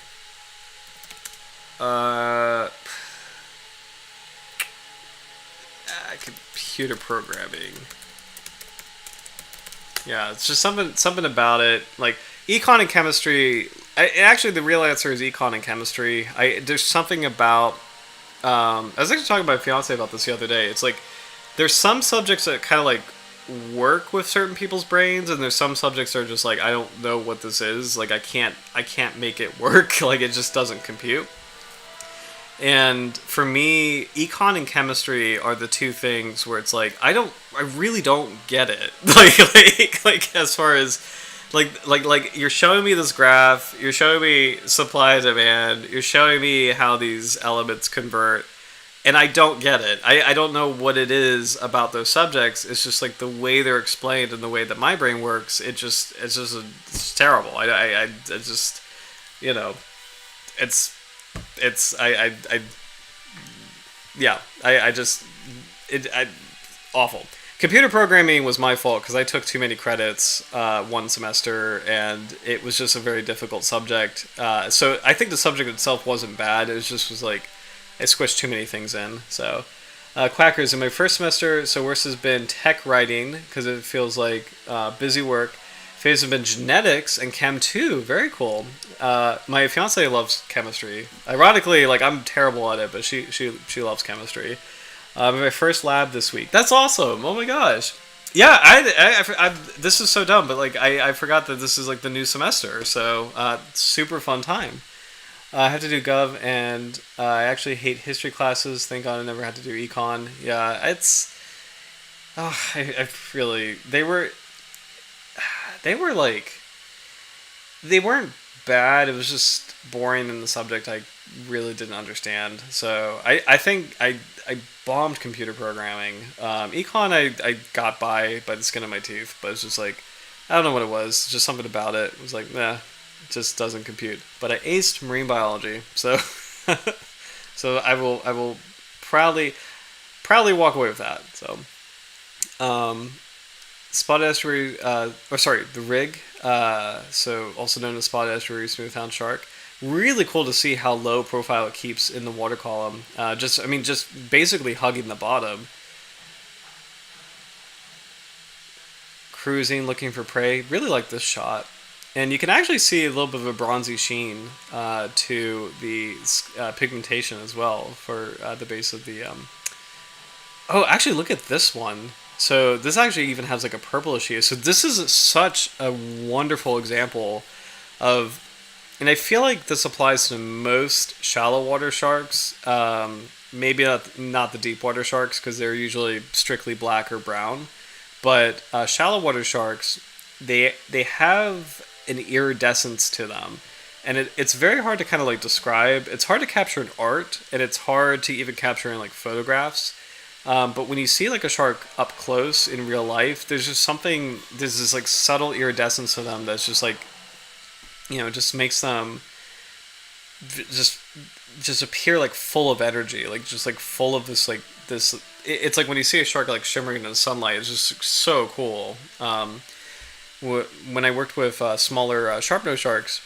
Computer programming. Yeah, it's just something about it. Like econ and chemistry. Actually, the real answer is econ and chemistry. There's something about. I was actually talking to my fiance about this the other day. It's there's some subjects that kind of work with certain people's brains, and there's some subjects that are just I don't know what this is. I can't make it work. It just doesn't compute. And for me, econ and chemistry are the two things where it's I really don't get it. As far as you're showing me this graph, you're showing me supply and demand, you're showing me how these elements convert, and I don't get it. I don't know what it is about those subjects. It's just the way they're explained and the way that my brain works. It's terrible. you know, it's it's I yeah, I just awful. Computer programming was my fault because I took too many credits one semester, and it was just a very difficult subject. So I think the subject itself wasn't bad. It was just was like I squished too many things in. So Quackers in my first semester. So worst has been tech writing because it feels like busy work. Phase have been genetics and Chem 2. Very cool. My fiance loves chemistry. Ironically, like I'm terrible at it, but she loves chemistry. My first lab this week. That's awesome. Oh my gosh. Yeah, this is so dumb, but like I forgot that this is like the new semester, so super fun time. I have to do gov, and I actually hate history classes. Thank God I never had to do econ. Yeah, it's I really they were like they weren't bad. It was just boring in the subject I really didn't understand. So I think I bombed computer programming. Econ I got by the skin of my teeth, but it's just like I don't know what it was. Just something about it. It was like nah, it just doesn't compute. But I aced marine biology, so so I will proudly walk away with that. So spot estuary, or sorry, the rig, so also known as spot estuary smooth-hound shark. Really cool to see how low profile it keeps in the water column. Just basically hugging the bottom. Cruising, looking for prey. Really like this shot. And you can actually see a little bit of a bronzy sheen to the pigmentation as well for the base of the. Oh, actually, look at this one. So this actually even has like a purplish hue. So this is such a wonderful example of, and I feel like this applies to most shallow water sharks. Maybe not the deep water sharks because they're usually strictly black or brown, but shallow water sharks, they have an iridescence to them, and it's very hard to kind of like describe. It's hard to capture in art, and it's hard to even capture in like photographs. But when you see like a shark up close in real life, there's just something. There's this like subtle iridescence to them that's just like, just makes them just appear like full of energy, like just like full of this like this. It's like when you see a shark like shimmering in the sunlight, it's just so cool. When I worked with smaller sharp-nosed sharks,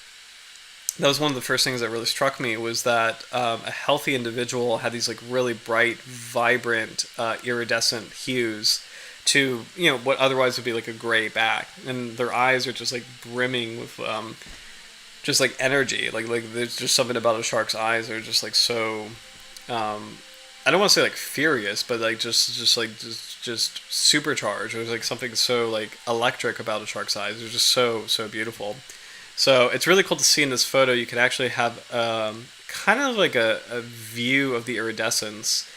that was one of the first things that really struck me was that a healthy individual had these like really bright, vibrant, iridescent hues to what otherwise would be like a gray back, and their eyes are just like brimming with just like energy. Like there's just something about a shark's eyes that are just like so. I don't want to say like furious, but like just supercharged. There's like something so like electric about a shark's eyes. They're just so beautiful. So it's really cool to see in this photo. You can actually have kind of like a view of the iridescence,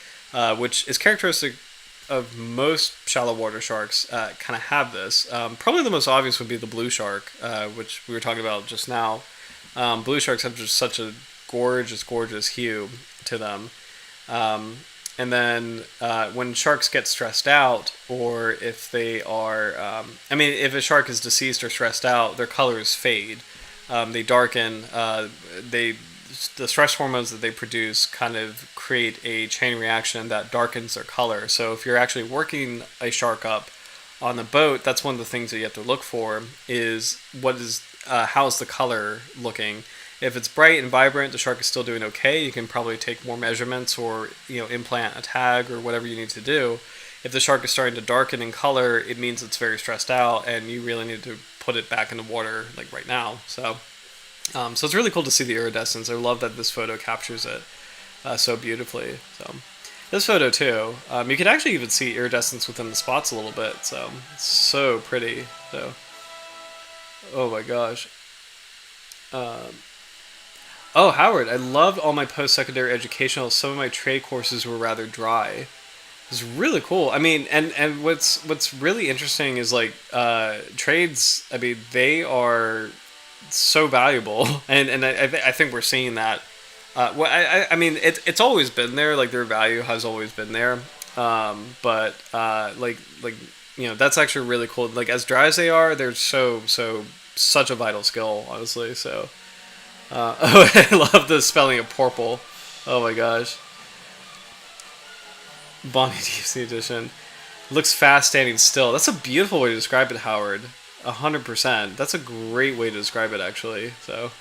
which is characteristic of most shallow water sharks. Kind of have this. Probably the most obvious would be the blue shark, which we were talking about just now. Blue sharks have just such a gorgeous hue to them. And then when sharks get stressed out, or if they are, if a shark is deceased or stressed out, their colors fade. They darken. The stress hormones that they produce kind of create a chain reaction that darkens their color. So if you're actually working a shark up on the boat, that's one of the things that you have to look for is how's the color looking. If it's bright and vibrant, the shark is still doing okay. You can probably take more measurements or implant a tag or whatever you need to do. If the shark is starting to darken in color, it means it's very stressed out, and you really need to put it back in the water like right now. So it's really cool to see the iridescence. I love that this photo captures it so beautifully. So this photo too, you can actually even see iridescence within the spots a little bit. So it's so pretty. So oh my gosh. Oh, Howard, I loved all my post-secondary educational. Some of my trade courses were rather dry. It's really cool. I mean, and what's really interesting is like trades. I mean, they are so valuable, and I think we're seeing that. I mean, it's always been there. Like their value has always been there. But that's actually really cool. Like as dry as they are, they're so such a vital skill, honestly. So. Oh, I love the spelling of purple. Oh my gosh. Bonnie Deep Sea Edition. Looks fast standing still. That's a beautiful way to describe it, Howard. 100%. That's a great way to describe it, actually. So,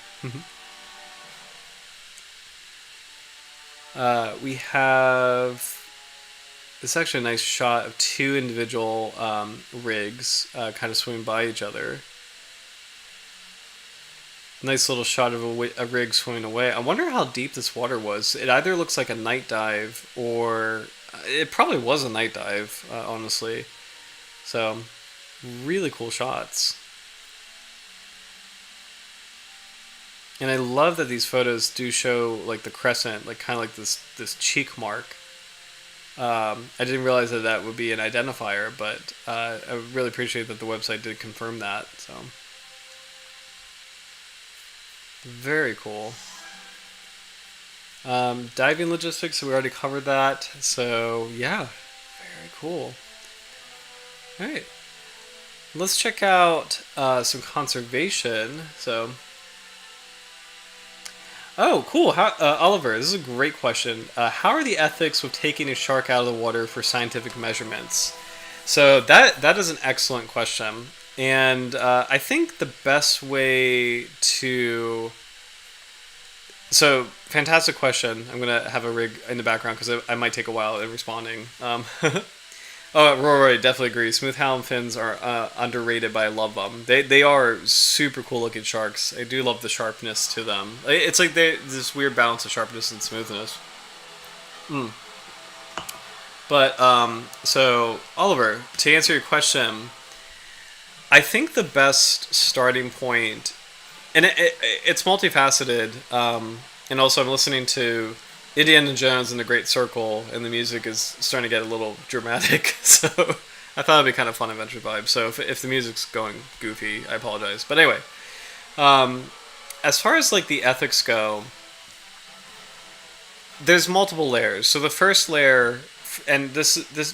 we have. It's actually a nice shot of two individual rigs kind of swimming by each other. Nice little shot of a rig swimming away. I wonder how deep this water was. It either looks like a night dive or it probably was a night dive, honestly. So, really cool shots. And I love that these photos do show like the crescent, like kind of like this cheek mark. I didn't realize that that would be an identifier, but I really appreciate that the website did confirm that. So, very cool. Diving logistics, we already covered that. So, yeah, very cool. All right. Let's check out some conservation. So, oh, cool. Oliver, this is a great question. How are the ethics with taking a shark out of the water for scientific measurements? So that is an excellent question, and I think the best way to. So fantastic question. I'm gonna have a rig in the background because I might take a while in responding. Oh, Roy definitely agrees. Smooth-hound fins are underrated, but I love them. They are super cool looking sharks. I do love the sharpness to them. It's like this weird balance of sharpness and smoothness. Mm. But so Oliver, to answer your question, I think the best starting point, and it's multifaceted. And also, I'm listening to Indiana Jones and the Great Circle, and the music is starting to get a little dramatic. So I thought it'd be kind of fun adventure vibe. So if the music's going goofy, I apologize. But anyway, as far as like the ethics go, there's multiple layers. So the first layer, and this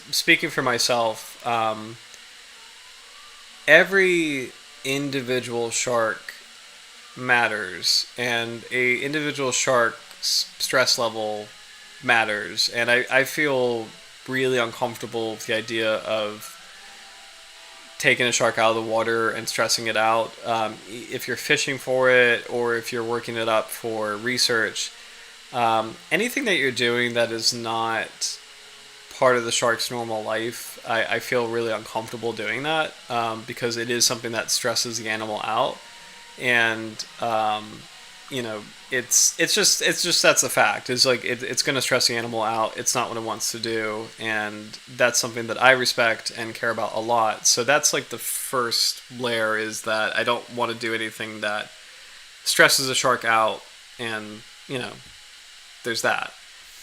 speaking for myself, every individual shark matters, and a individual shark's stress level matters, and I feel really uncomfortable with the idea of taking a shark out of the water and stressing it out. If you're fishing for it or if you're working it up for research, anything that you're doing that is not part of the shark's normal life, I feel really uncomfortable doing that, because it is something that stresses the animal out, and it's just that's a fact. It's like it's going to stress the animal out. It's not what it wants to do, and that's something that I respect and care about a lot. So that's like the first layer, is that I don't want to do anything that stresses a shark out, and there's that.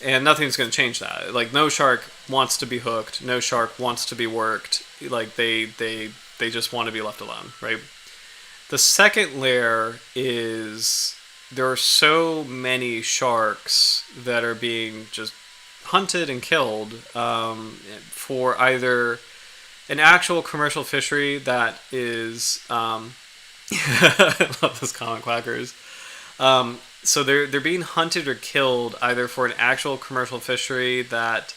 And nothing's going to change that. Like, no shark wants to be hooked. No shark wants to be worked. Like, they just want to be left alone, right? The second layer is there are so many sharks that are being just hunted and killed for either an actual commercial fishery that is... I love those comic quackers. So they're being hunted or killed either for an actual commercial fishery that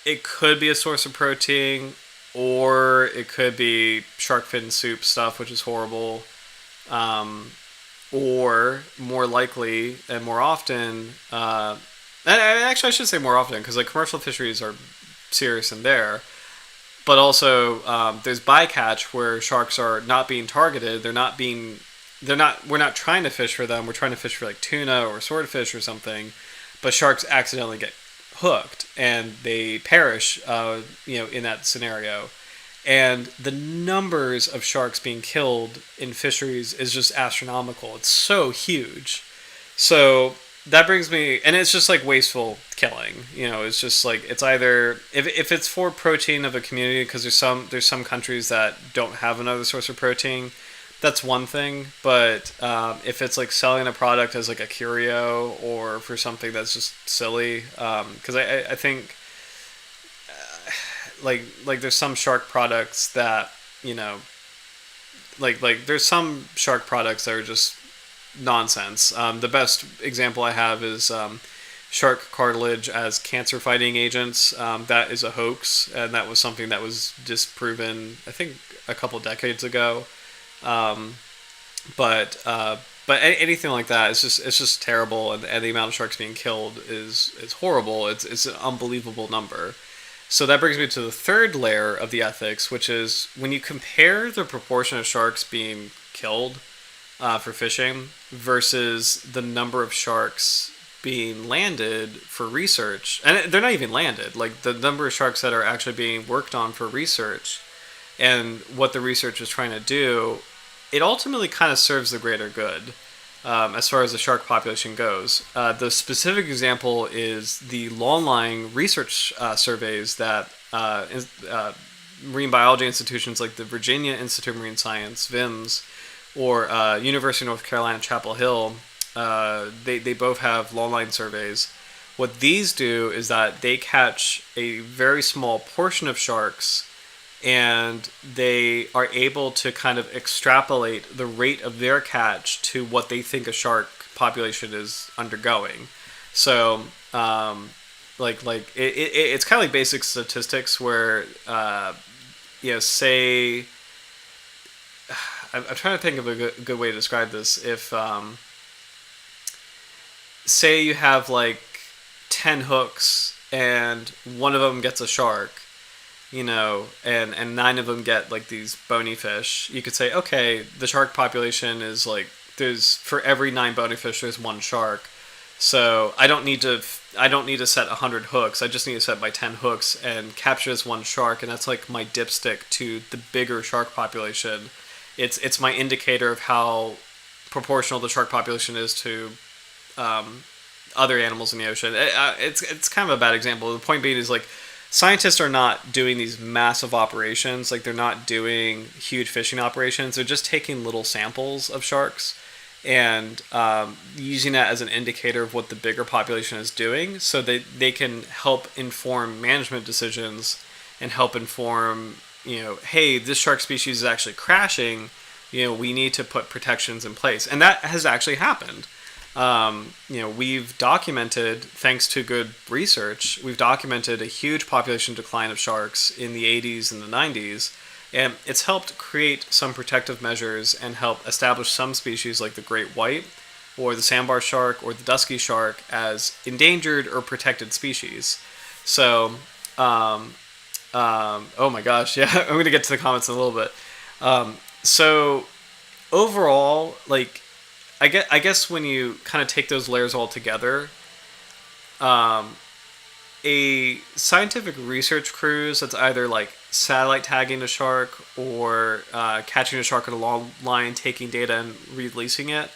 it could be a source of protein, or it could be shark fin soup stuff, which is horrible. Or more likely and more often, actually I should say more often, because like commercial fisheries are serious in there. But also, there's bycatch where sharks are not being targeted. We're not trying to fish for them. We're trying to fish for like tuna or swordfish or something, but sharks accidentally get hooked and they perish, in that scenario. And the numbers of sharks being killed in fisheries is just astronomical. It's so huge. So that brings me, and it's just like wasteful killing. It's just like, it's either if it's for protein of a community, because there's some countries that don't have another source of protein. That's one thing, but if it's like selling a product as like a curio or for something that's just silly, because I think like there's some shark products that like there's some shark products that are just nonsense. The best example I have is shark cartilage as cancer fighting agents. That is a hoax, and that was something that was disproven, I think, a couple decades ago. Um, but anything like that, it's just terrible, and the amount of sharks being killed is horrible. It's an unbelievable number. So that brings me to the third layer of the ethics, which is when you compare the proportion of sharks being killed for fishing versus the number of sharks being landed for research, and they're not even landed, like the number of sharks that are actually being worked on for research and what the research is trying to do, it ultimately kind of serves the greater good as far as the shark population goes. The specific example is the long-lying research surveys that marine biology institutions like the Virginia Institute of Marine Science, VIMS, or University of North Carolina, Chapel Hill, they both have long-line surveys. What these do is that they catch a very small portion of sharks, and they are able to kind of extrapolate the rate of their catch to what they think a shark population is undergoing. So, it's kind of like basic statistics where, say, I'm trying to think of a good way to describe this. If, say you have like 10 hooks and one of them gets a shark, and 9 of them get like these bony fish, you could say, okay, the shark population is like, there's, for every 9 bony fish, there's 1 shark. So I don't need to set 100 hooks. I just need to set my 10 hooks and capture this 1 shark, and that's like my dipstick to the bigger shark population. It's my indicator of how proportional the shark population is to other animals in the ocean. It's kind of a bad example. The point being is, like, scientists are not doing these massive operations. Like, they're not doing huge fishing operations. They're just taking little samples of sharks and using that as an indicator of what the bigger population is doing, so that they can help inform management decisions and help inform, hey, this shark species is actually crashing. We need to put protections in place. And that has actually happened. We've documented, thanks to good research, we've documented a huge population decline of sharks in the 80s and the 90s, and it's helped create some protective measures and help establish some species like the great white or the sandbar shark or the dusky shark as endangered or protected species. So, oh my gosh, yeah, I'm going to get to the comments in a little bit. So overall, like, I guess when you kind of take those layers all together, a scientific research cruise that's either like satellite tagging a shark or catching a shark in a long line, taking data and releasing it,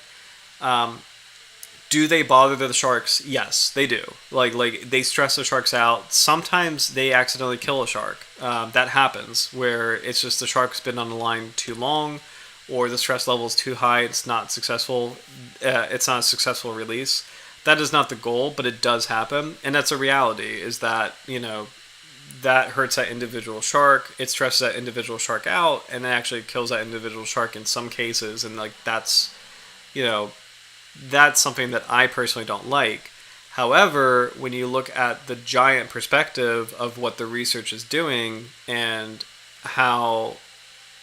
do they bother the sharks? Yes, they do. Like they stress the sharks out. Sometimes they accidentally kill a shark. That happens, where it's just the shark's been on the line too long, or the stress level is too high. It's not successful. It's not a successful release. That is not the goal, but it does happen, and that's a reality. Is that that hurts that individual shark. It stresses that individual shark out, and it actually kills that individual shark in some cases. And like that's something that I personally don't like. However, when you look at the giant perspective of what the research is doing and how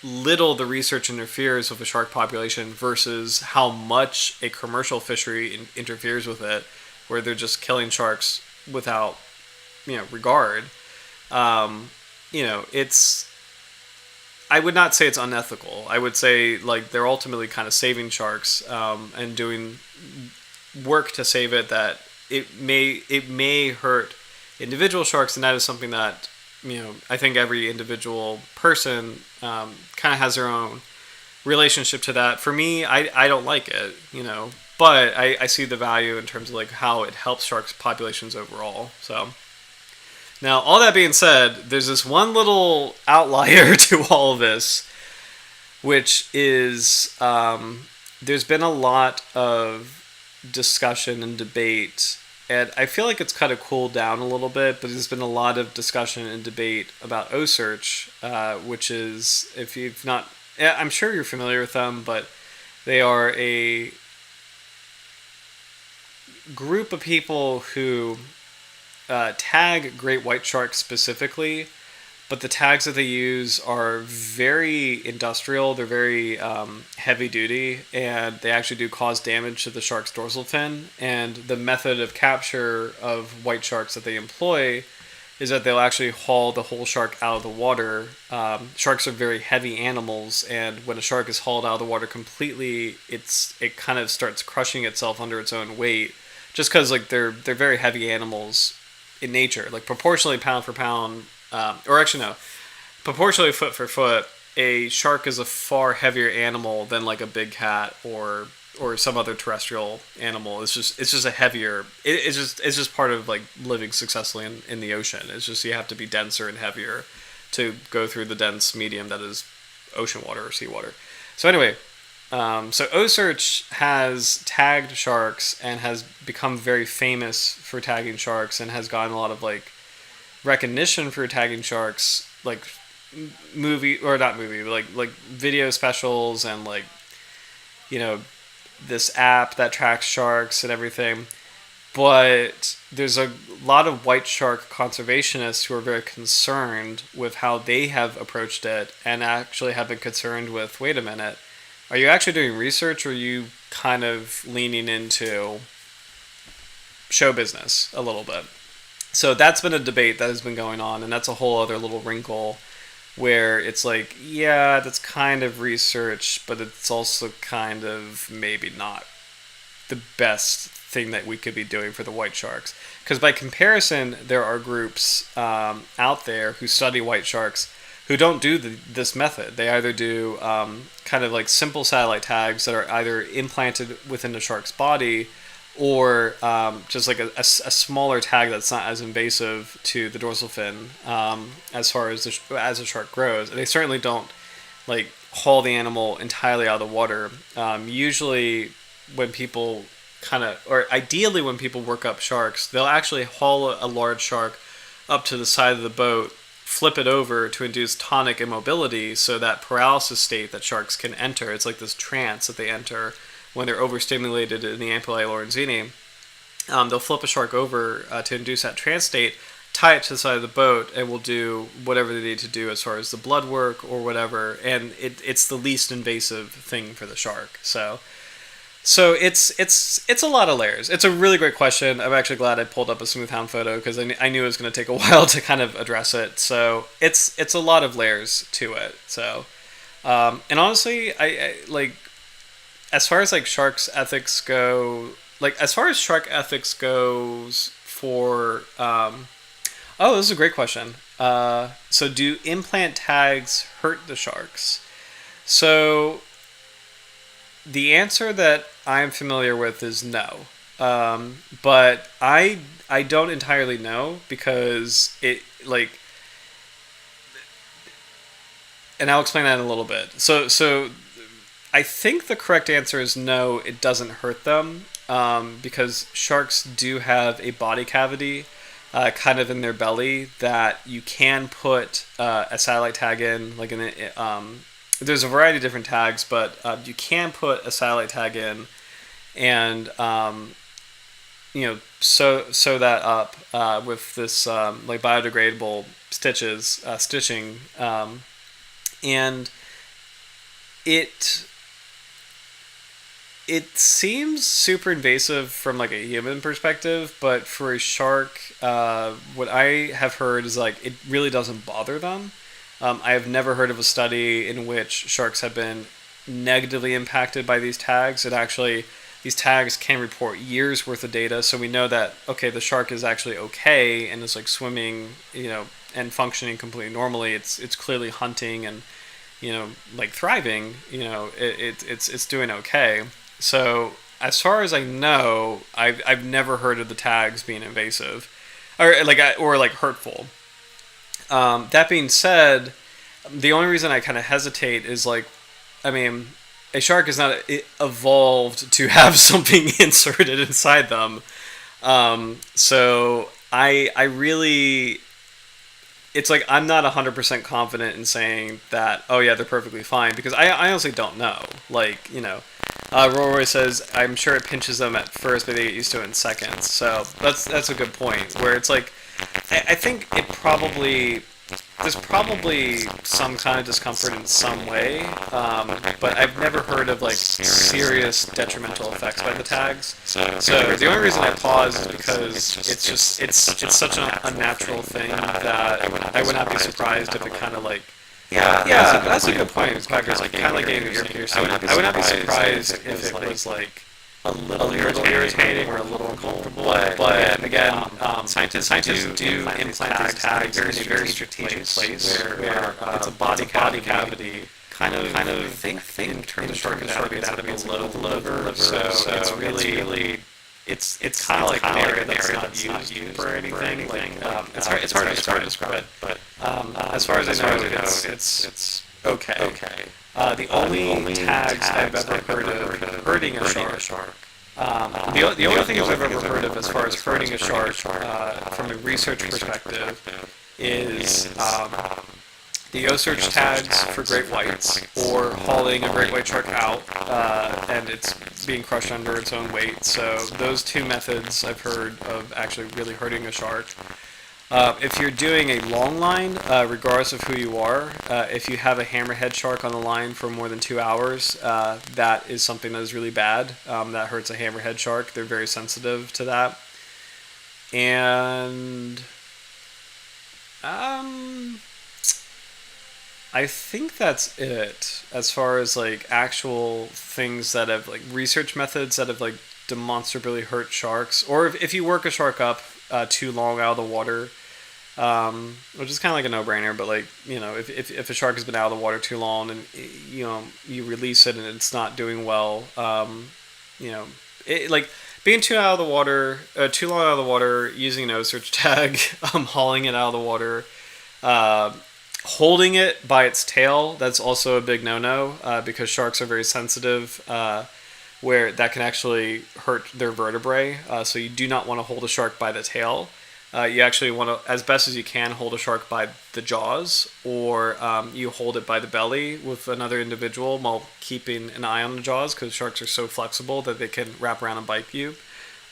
little the research interferes with a shark population versus how much a commercial fishery interferes with it, where they're just killing sharks without regard, it's, I would not say it's unethical. I would say like they're ultimately kind of saving sharks and doing work to save it, that it may hurt individual sharks, and that is something that I think every individual person kind of has their own relationship to that. For me, I don't like it, but I see the value in terms of like how it helps sharks populations overall. So now, all that being said, there's this one little outlier to all of this, which is there's been a lot of discussion and debate, and I feel like it's kind of cooled down a little bit, but there's been a lot of discussion and debate about OSearch, which is, if you've not, I'm sure you're familiar with them, but they are a group of people who tag great white sharks specifically, but the tags that they use are very industrial. They're very heavy duty, and they actually do cause damage to the shark's dorsal fin. And the method of capture of white sharks that they employ is that they'll actually haul the whole shark out of the water. Sharks are very heavy animals, and when a shark is hauled out of the water completely, it kind of starts crushing itself under its own weight, just because like they're very heavy animals in nature, like proportionally pound for pound, or actually no, proportionally foot for foot. A shark is a far heavier animal than like a big cat or some other terrestrial animal. It's just a heavier. It's just part of like living successfully in the ocean. It's just you have to be denser and heavier to go through the dense medium that is ocean water or seawater. So anyway, so OSearch has tagged sharks and has become very famous for tagging sharks and has gotten a lot of like recognition for tagging sharks, like movie or not movie, but like video specials and like you know this app that tracks sharks and everything. But there's a lot of white shark conservationists who are very concerned with how they have approached it and actually have been concerned with, wait a minute, are you actually doing research or are you kind of leaning into show business a little bit? So that's been a debate that has been going on, and that's a whole other little wrinkle where it's like, yeah, that's kind of research, but it's also kind of maybe not the best thing that we could be doing for the white sharks. Because by comparison, there are groups out there who study white sharks who don't do this method. They either do kind of like simple satellite tags that are either implanted within the shark's body or just like a smaller tag that's not as invasive to the dorsal fin as far as the shark grows. And they certainly don't like haul the animal entirely out of the water. Usually when people or ideally when people work up sharks, they'll actually haul a large shark up to the side of the boat, flip it over to induce tonic immobility, so that paralysis state that sharks can enter. It's like this trance that they enter when they're overstimulated in the ampullae lorenzini. They'll flip a shark over to induce that trance state, tie it to the side of the boat, and will do whatever they need to do as far as the blood work or whatever. And it's the least invasive thing for the shark. So it's a lot of layers. It's a really great question. I'm actually glad I pulled up a Smoothhound photo because I knew it was going to take a while to kind of address it. So it's a lot of layers to it. So and honestly, I like, as far as like sharks ethics go, like as far as shark ethics goes for oh, this is a great question. So do implant tags hurt the sharks? So the answer that I'm familiar with is no. But I don't entirely know because it like, and I'll explain that in a little bit. So I think the correct answer is no, it doesn't hurt them, because sharks do have a body cavity kind of in their belly that you can put a satellite tag in. Like there's a variety of different tags, but you can put a satellite tag in and sew that up with this like biodegradable stitching, and it seems super invasive from like a human perspective, but for a shark, what I have heard is like it really doesn't bother them. I have never heard of a study in which sharks have been negatively impacted by these tags. And actually, these tags can report years worth of data, so we know that okay, the shark is actually okay and is like swimming, and functioning completely normally. It's clearly hunting and like thriving. It's doing okay. So as far as I know, I've never heard of the tags being invasive or like hurtful. That being said, the only reason I kind of hesitate is like, I mean, a shark is not evolved to have something inserted inside them. So I really, it's like I'm not 100% confident in saying that, oh yeah, they're perfectly fine, because I honestly don't know. Like, Roy says, I'm sure it pinches them at first, but they get used to it in seconds. So that's a good point. Where it's like, I think it probably there's probably some kind of discomfort in some way, but I've never heard of like serious detrimental effects by the tags. So the only reason I pause is because it's such an unnatural thing that I would not be surprised if it kind of like that's a good point. It's kind of like getting your ear pierced. I would not be surprised if it was like a little irritating or a little uncomfortable. But again, scientists do implant these tags in a very strategic place where it's a body cavity. Kind of think in terms of shark anatomy, it's below the liver. So it's really it's kind of like an area that's not used for anything. It's hard to describe it, but as far as I know, it's okay. The only tags I've ever heard of hurting a shark. The only thing I've ever heard of as far as hurting a shark from a research perspective is the O-search tags for great whites, or hauling a great white shark out and it's being crushed under its own weight. So those two methods I've heard of actually really hurting a shark. If you're doing a long line, regardless of who you are, if you have a hammerhead shark on the line for more than 2 hours, that is something that is really bad. That hurts a hammerhead shark. They're very sensitive to that. And I think that's it as far as like actual things that have like research methods that have like demonstrably hurt sharks. Or if you work a shark up too long out of the water, which is kind of like a no-brainer, but like, you know, if a shark has been out of the water too long and, you know, you release it and it's not doing well, you know, like being too long out of the water, using an O-search tag, hauling it out of the water, holding it by its tail, that's also a big no-no, because sharks are very sensitive, where that can actually hurt their vertebrae. So you do not want to hold a shark by the tail. You actually want to, as best as you can, hold a shark by the jaws, or you hold it by the belly with another individual while keeping an eye on the jaws, because sharks are so flexible that they can wrap around and bite you.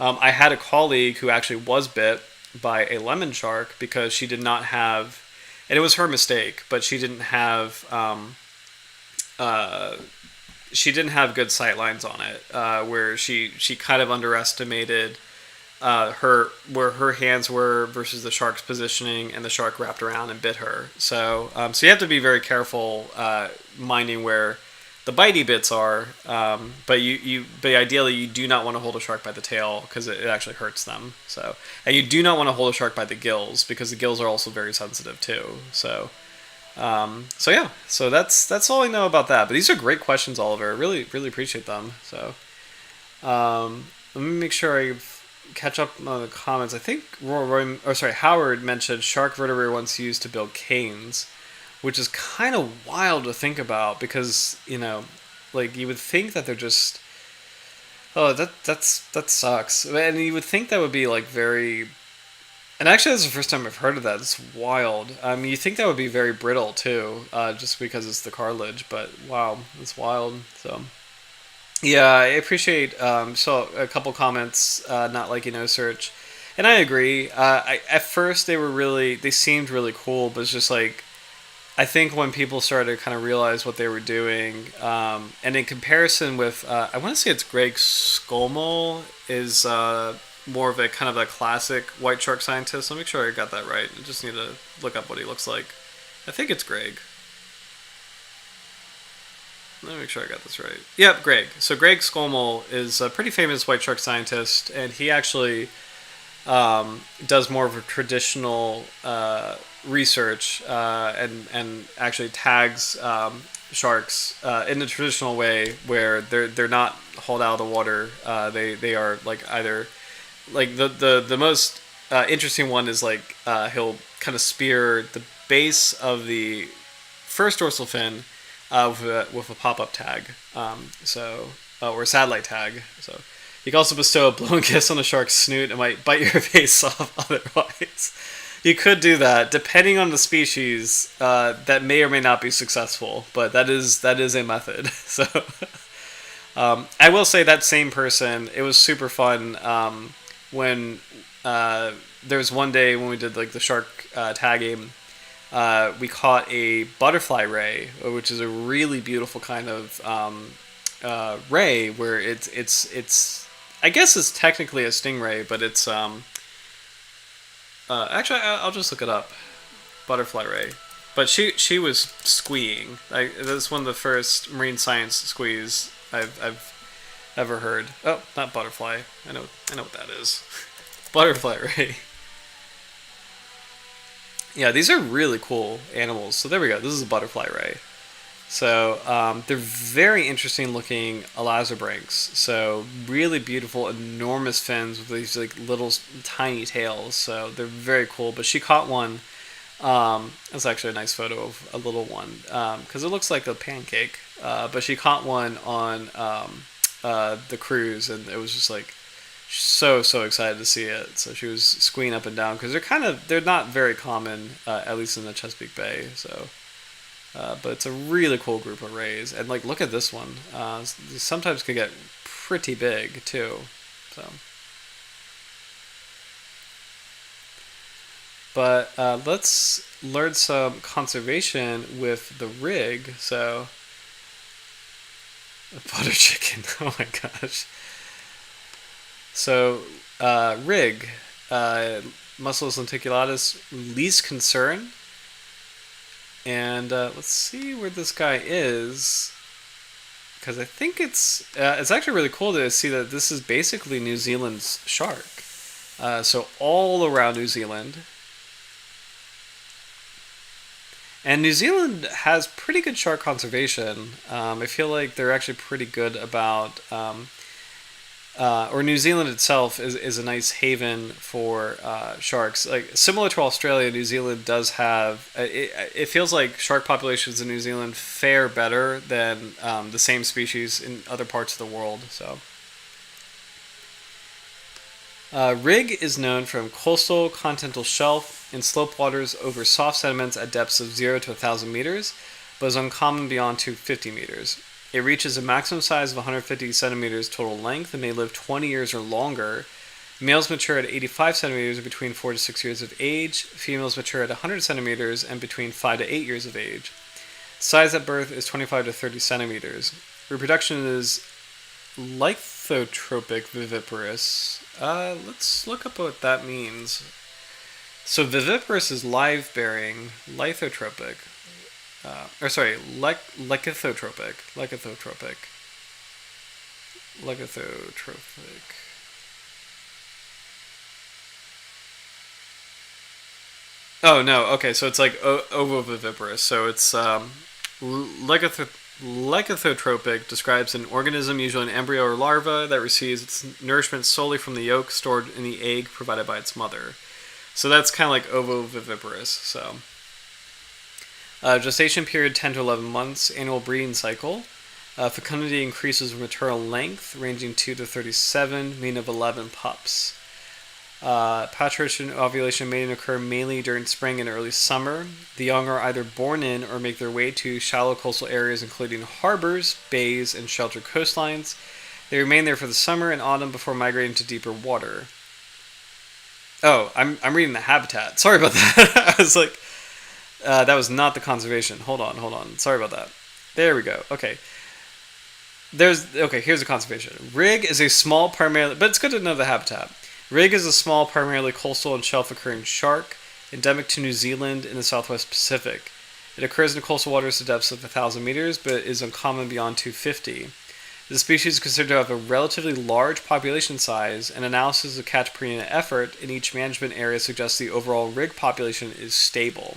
I had a colleague who actually was bit by a lemon shark because she did not have, and it was her mistake, but she didn't have good sight lines on it, where she kind of underestimated where her hands were versus the shark's positioning, and the shark wrapped around and bit her. So you have to be very careful, minding where the bitey bits are. But ideally you do not want to hold a shark by the tail, because it actually hurts them. So, and you do not want to hold a shark by the gills, because the gills are also very sensitive too. So that's all I know about that. But these are great questions, Oliver. I really appreciate them. So let me make sure I catch up on the comments. I think Howard mentioned shark vertebrae once used to build canes, which is kind of wild to think about, because, you know, like you would think that they're just, that sucks, and you would think that would be like very, and actually that's the first time I've heard of that. It's wild. You think that would be very brittle too, just because it's the cartilage, but wow, it's wild. So yeah, I appreciate, so a couple comments, not liking O-search, and I agree. At first they seemed really cool, but it's just like, I think when people started to kind of realize what they were doing, and in comparison with, I want to say it's Greg Skolmel is more of a kind of a classic white shark scientist. Let me make sure I got that right. I just need to look up what he looks like. I think it's Greg. Let me make sure I got this right. Yep, Greg. So Greg Skolmel is a pretty famous white shark scientist, and he actually does more of a traditional research, and actually tags sharks in the traditional way, where they're not hauled out of the water. They are like either like the most interesting one is like he'll kind of spear the base of the first dorsal fin with a pop-up tag, or a satellite tag. So you can also bestow a blown kiss on a shark's snoot. It might bite your face off otherwise. You could do that, depending on the species. That may or may not be successful, but that is a method. So I will say that same person. It was super fun when there was one day when we did like the shark tagging. We caught a butterfly ray, which is a really beautiful kind of ray where it's I guess it's technically a stingray, but it's actually I'll just look it up. Butterfly ray. But she was squeeing. Like that's one of the first marine science squees I've ever heard. Oh, not butterfly. I know what that is. Butterfly ray. Yeah, these are really cool animals. So there we go. This is a butterfly ray. So they're very interesting looking elazabranchs. So really beautiful, enormous fins with these like little tiny tails. So they're very cool. But she caught one. That's actually a nice photo of a little one because it looks like a pancake. But she caught one on the cruise, and it was just like so excited to see it. So she was squeeing up and down because they're not very common, at least in the Chesapeake Bay. So. But it's a really cool group of rays, and like look at this one. These sometimes can get pretty big too. So, but let's learn some conservation with the rig. So, a butter chicken. Oh my gosh. So, rig, Mustelus lenticulatus, least concern. And let's see where this guy is, because I think it's actually really cool to see that this is basically New Zealand's shark. So all around New Zealand, and New Zealand has pretty good shark conservation. I feel like they're actually pretty good about. Or New Zealand itself is a nice haven for sharks. Like similar to Australia, New Zealand does have. It feels like shark populations in New Zealand fare better than the same species in other parts of the world. So, rig is known from coastal continental shelf in slope waters over soft sediments at depths of 0 to 1,000 meters, but is uncommon beyond 250 meters. It reaches a maximum size of 150 centimeters total length and may live 20 years or longer. Males mature at 85 centimeters and between 4 to 6 years of age. Females mature at 100 centimeters and between 5 to 8 years of age. Size at birth is 25 to 30 centimeters. Reproduction is lithotropic viviparous. Let's look up what that means. So viviparous is live-bearing, lithotropic. Lycothotropic. Oh no, okay, so it's like ovoviviparous. So it's lycothotropic describes an organism, usually an embryo or larva, that receives its nourishment solely from the yolk stored in the egg provided by its mother. So that's kind of like ovoviviparous. So. Gestation period 10 to 11 months, annual breeding cycle. Fecundity increases with maternal length, ranging 2 to 37, mean of 11 pups. Parturition, ovulation, mating occur mainly during spring and early summer. The young are either born in or make their way to shallow coastal areas, including harbors, bays, and sheltered coastlines. They remain there for the summer and autumn before migrating to deeper water. Oh, I'm reading the habitat. Sorry about that. I was like. That was not the conservation. Hold on. Sorry about that. There we go. Okay. Here's the conservation. Rig is a small primarily, but it's good to know the habitat. Rig is a small primarily coastal and shelf occurring shark, endemic to New Zealand in the southwest Pacific. It occurs in coastal waters to depths of 1,000 meters, but is uncommon beyond 250. The species is considered to have a relatively large population size, and analysis of catch per unit effort in each management area suggests the overall rig population is stable.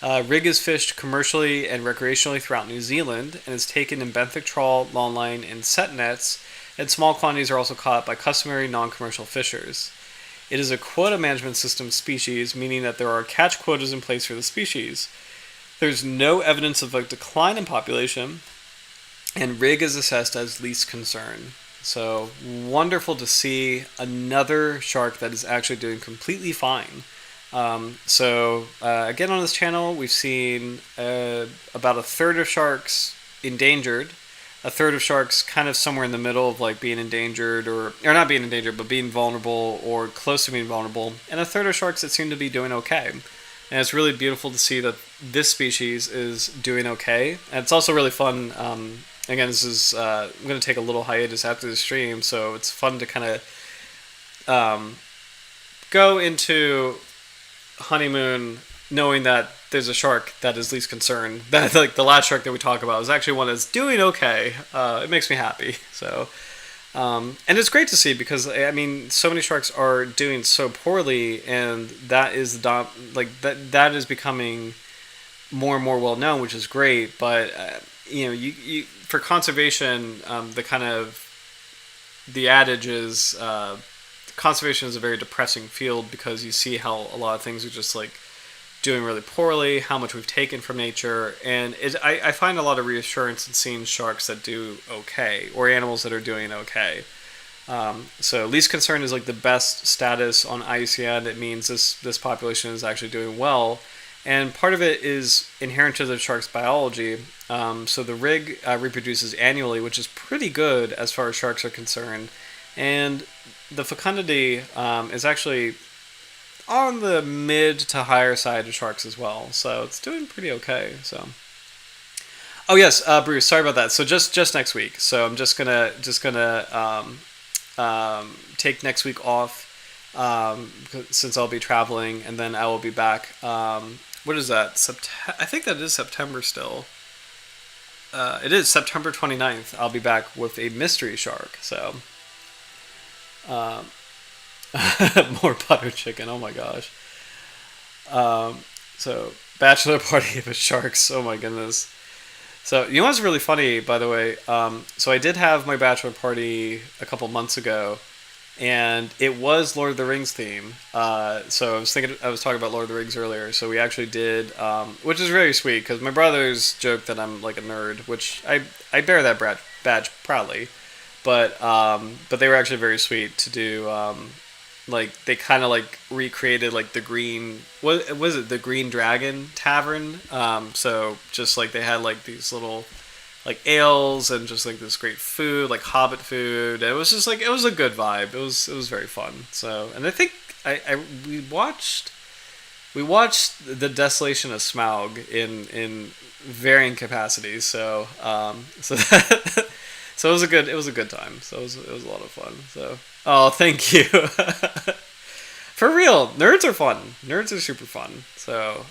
Rig is fished commercially and recreationally throughout New Zealand and is taken in benthic trawl, longline, and set nets, and small quantities are also caught by customary non-commercial fishers. It is a quota management system species, meaning that there are catch quotas in place for the species. There's no evidence of a decline in population, and rig is assessed as least concern. So wonderful to see another shark that is actually doing completely fine. Again, on this channel, we've seen about a third of sharks endangered, a third of sharks kind of somewhere in the middle of like being endangered or not being endangered, but being vulnerable or close to being vulnerable, and a third of sharks that seem to be doing okay. And it's really beautiful to see that this species is doing okay. And it's also really fun. Again, this is I'm going to take a little hiatus after the stream, so it's fun to kind of go into honeymoon knowing that there's a shark that is least concerned. That like the last shark that we talk about is actually one that's doing okay. It makes me happy. So, and it's great to see because I mean, so many sharks are doing so poorly, and that is that is becoming more and more well known, which is great. But you for conservation, the kind of the adage is conservation is a very depressing field because you see how a lot of things are just like doing really poorly, how much we've taken from nature, and I find a lot of reassurance in seeing sharks that do okay or animals that are doing okay. So least concern is like the best status on IUCN. It means this population is actually doing well, and part of it is inherent to the shark's biology. So the rig reproduces annually, which is pretty good as far as sharks are concerned, and the fecundity is actually on the mid to higher side of sharks as well, so it's doing pretty okay. So, oh yes, Bruce, sorry about that. So just next week. So I'm just gonna take next week off since I'll be traveling, and then I will be back. What is that? I think that is September still. It is September 29th. I'll be back with a mystery shark. So. More butter chicken. Oh my gosh. So bachelor party with sharks. Oh my goodness. So you know what's really funny, by the way? So I did have my bachelor party a couple months ago, and it was Lord of the Rings theme. So I was talking about Lord of the Rings earlier. So we actually did, which is very sweet because my brothers joke that I'm like a nerd, which I bear that badge proudly. But they were actually very sweet to do. Like they kind of like recreated like the green, what was it, the Green Dragon Tavern. So just like they had like these little like ales and just like this great food, like Hobbit food. It was just like it was a good vibe. It was very fun. So, and I think we watched the Desolation of Smaug in varying capacities. So that, so it was a good time. So it was a lot of fun. So oh, thank you. For real, nerds are fun. Nerds are super fun. So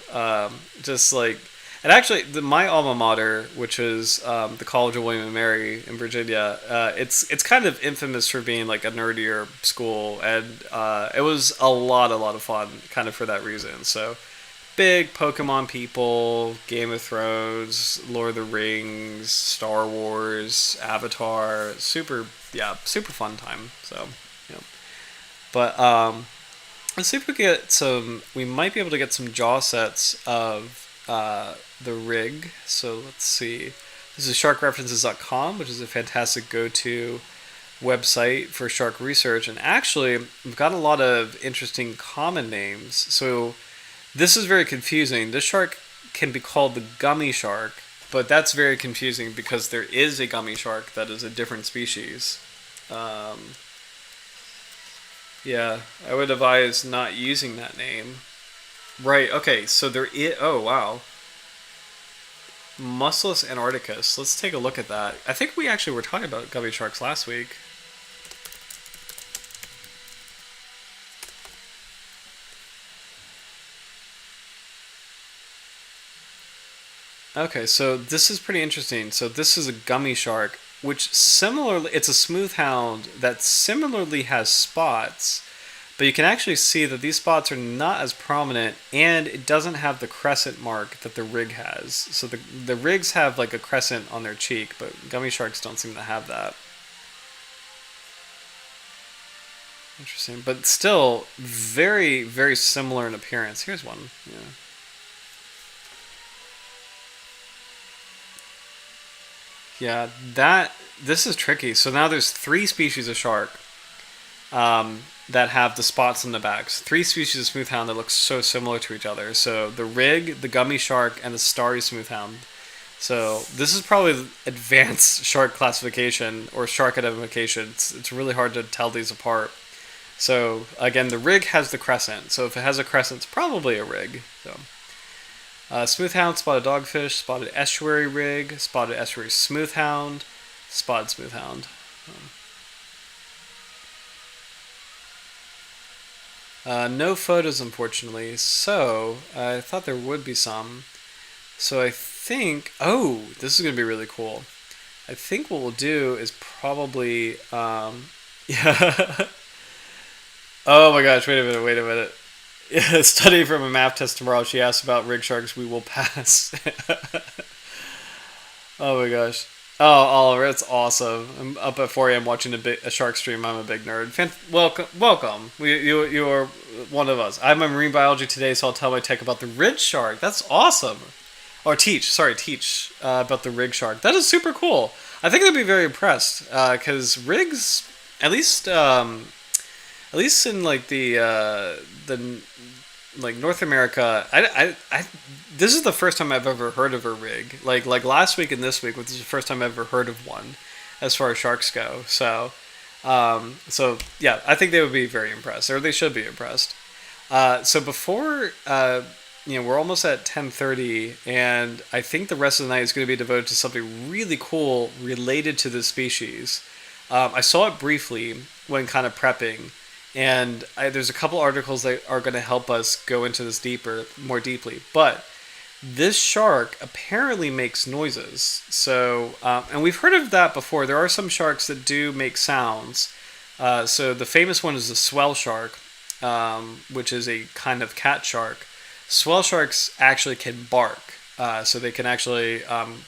just like, and actually my alma mater, which is the College of William and Mary in Virginia, it's kind of infamous for being like a nerdier school, and it was a lot of fun, kind of for that reason. So. Big Pokemon people, Game of Thrones, Lord of the Rings, Star Wars, Avatar, super fun time. So, yeah. But let's see if we might be able to get some jaw sets of the rig. So let's see. This is sharkreferences.com, which is a fantastic go-to website for shark research. And actually, we've got a lot of interesting common names. So this is very confusing. This shark can be called the gummy shark, but that's very confusing because there is a gummy shark that is a different species. Yeah, I would advise not using that name. Right, okay, so there is... Oh, wow. Mustelus antarcticus. Let's take a look at that. I think we actually were talking about gummy sharks last week. Okay, so this is pretty interesting. So this is a gummy shark, which similarly, it's a smooth-hound that similarly has spots, but you can actually see that these spots are not as prominent, and it doesn't have the crescent mark that the rig has. So the rigs have like a crescent on their cheek, but gummy sharks don't seem to have that. Interesting, but still very, very similar in appearance. Here's one. Yeah. Yeah, this is tricky. So now there's 3 species of shark that have the spots on the backs. 3 species of smooth-hound that look so similar to each other. So the rig, the gummy shark, and the starry smooth-hound. So this is probably advanced shark classification or shark identification. It's really hard to tell these apart. So again, the rig has the crescent. So if it has a crescent, it's probably a rig. So smooth-hound, spotted dogfish, spotted estuary rig, spotted estuary smooth-hound, spotted smooth-hound. No photos, unfortunately. So I thought there would be some. So I think, oh, this is going to be really cool. I think what we'll do is probably, yeah. Oh my gosh, wait a minute. Yeah, study from a math test tomorrow. She asked about rig sharks. We will pass. Oh my gosh. Oh, Oliver, it's awesome. I'm up at 4 a.m. watching a shark stream. I'm a big nerd. Welcome. You are one of us. I'm a marine biology today, so I'll tell my tech about the rig shark. That's awesome. Or teach about the rig shark. That is super cool. I think they'd be very impressed because rigs, at least in like the like North America, this is the first time I've ever heard of a rig. Like last week and this week, which is the first time I've ever heard of one, as far as sharks go. So yeah, I think they would be very impressed, or they should be impressed. So before we're almost at 10:30, and I think the rest of the night is going to be devoted to something really cool related to this species. I saw it briefly when kind of prepping, and there's a couple articles that are going to help us go into this more deeply. But this shark apparently makes noises. So, and we've heard of that before. There are some sharks that do make sounds. So the famous one is the swell shark, which is a kind of cat shark. Swell sharks actually can bark. So they can actually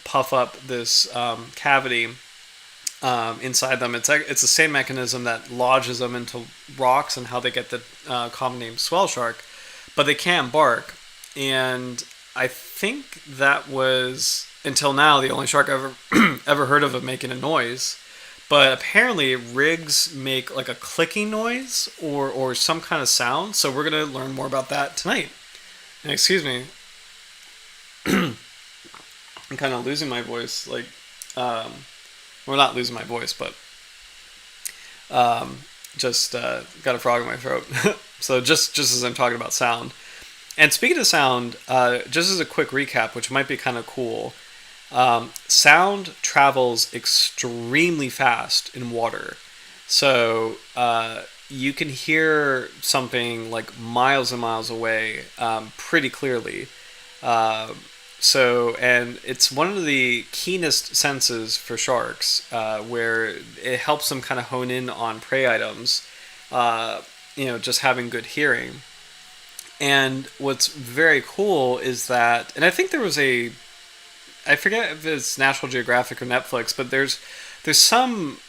puff up this cavity inside them. It's the same mechanism that lodges them into rocks and how they get the common name swell shark, but they can't bark. And I think that was, until now, the only shark I've ever ever heard of making a noise. But apparently rigs make like a clicking noise or some kind of sound. So we're going to learn more about that tonight. And excuse me, I'm kind of losing my voice. Well, not losing my voice, but just got a frog in my throat. So just as I'm talking about sound. And speaking of sound, just as a quick recap, which might be kind of cool, sound travels extremely fast in water. So you can hear something like miles and miles away pretty clearly. And it's one of the keenest senses for sharks, where it helps them kind of hone in on prey items, just having good hearing. And what's very cool is that, and I think there was I forget if it's National Geographic or Netflix, but there's some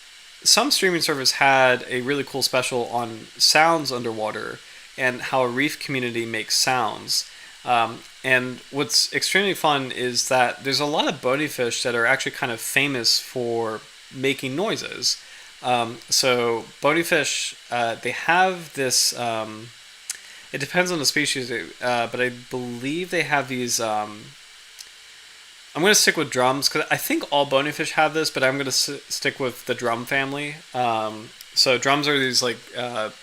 streaming service had a really cool special on sounds underwater and how a reef community makes sounds. And what's extremely fun is that there's a lot of bony fish that are actually kind of famous for making noises. So bony fish, they have this. It depends on the species, but I believe they have these. I'm going to stick with drums because I think all bony fish have this, but I'm going to stick with the drum family. So drums are these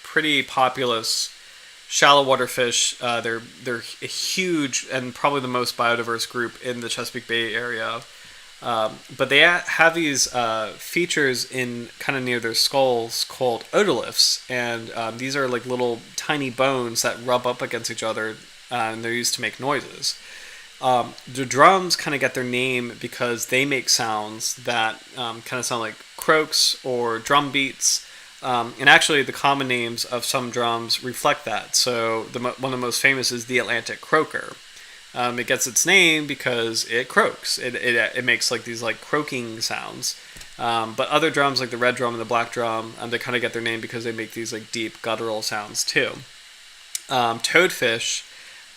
pretty populous shallow water fish. They're a huge and probably the most biodiverse group in the Chesapeake Bay area. But they have these features in kind of near their skulls called otoliths, and these are like little tiny bones that rub up against each other, and they're used to make noises. The drums kind of get their name because they make sounds that kind of sound like croaks or drum beats. And actually, the common names of some drums reflect that. So one of the most famous is the Atlantic croaker. It gets its name because it croaks. It makes like these like croaking sounds. But other drums like the red drum and the black drum, they kind of get their name because they make these like deep guttural sounds too. Toadfish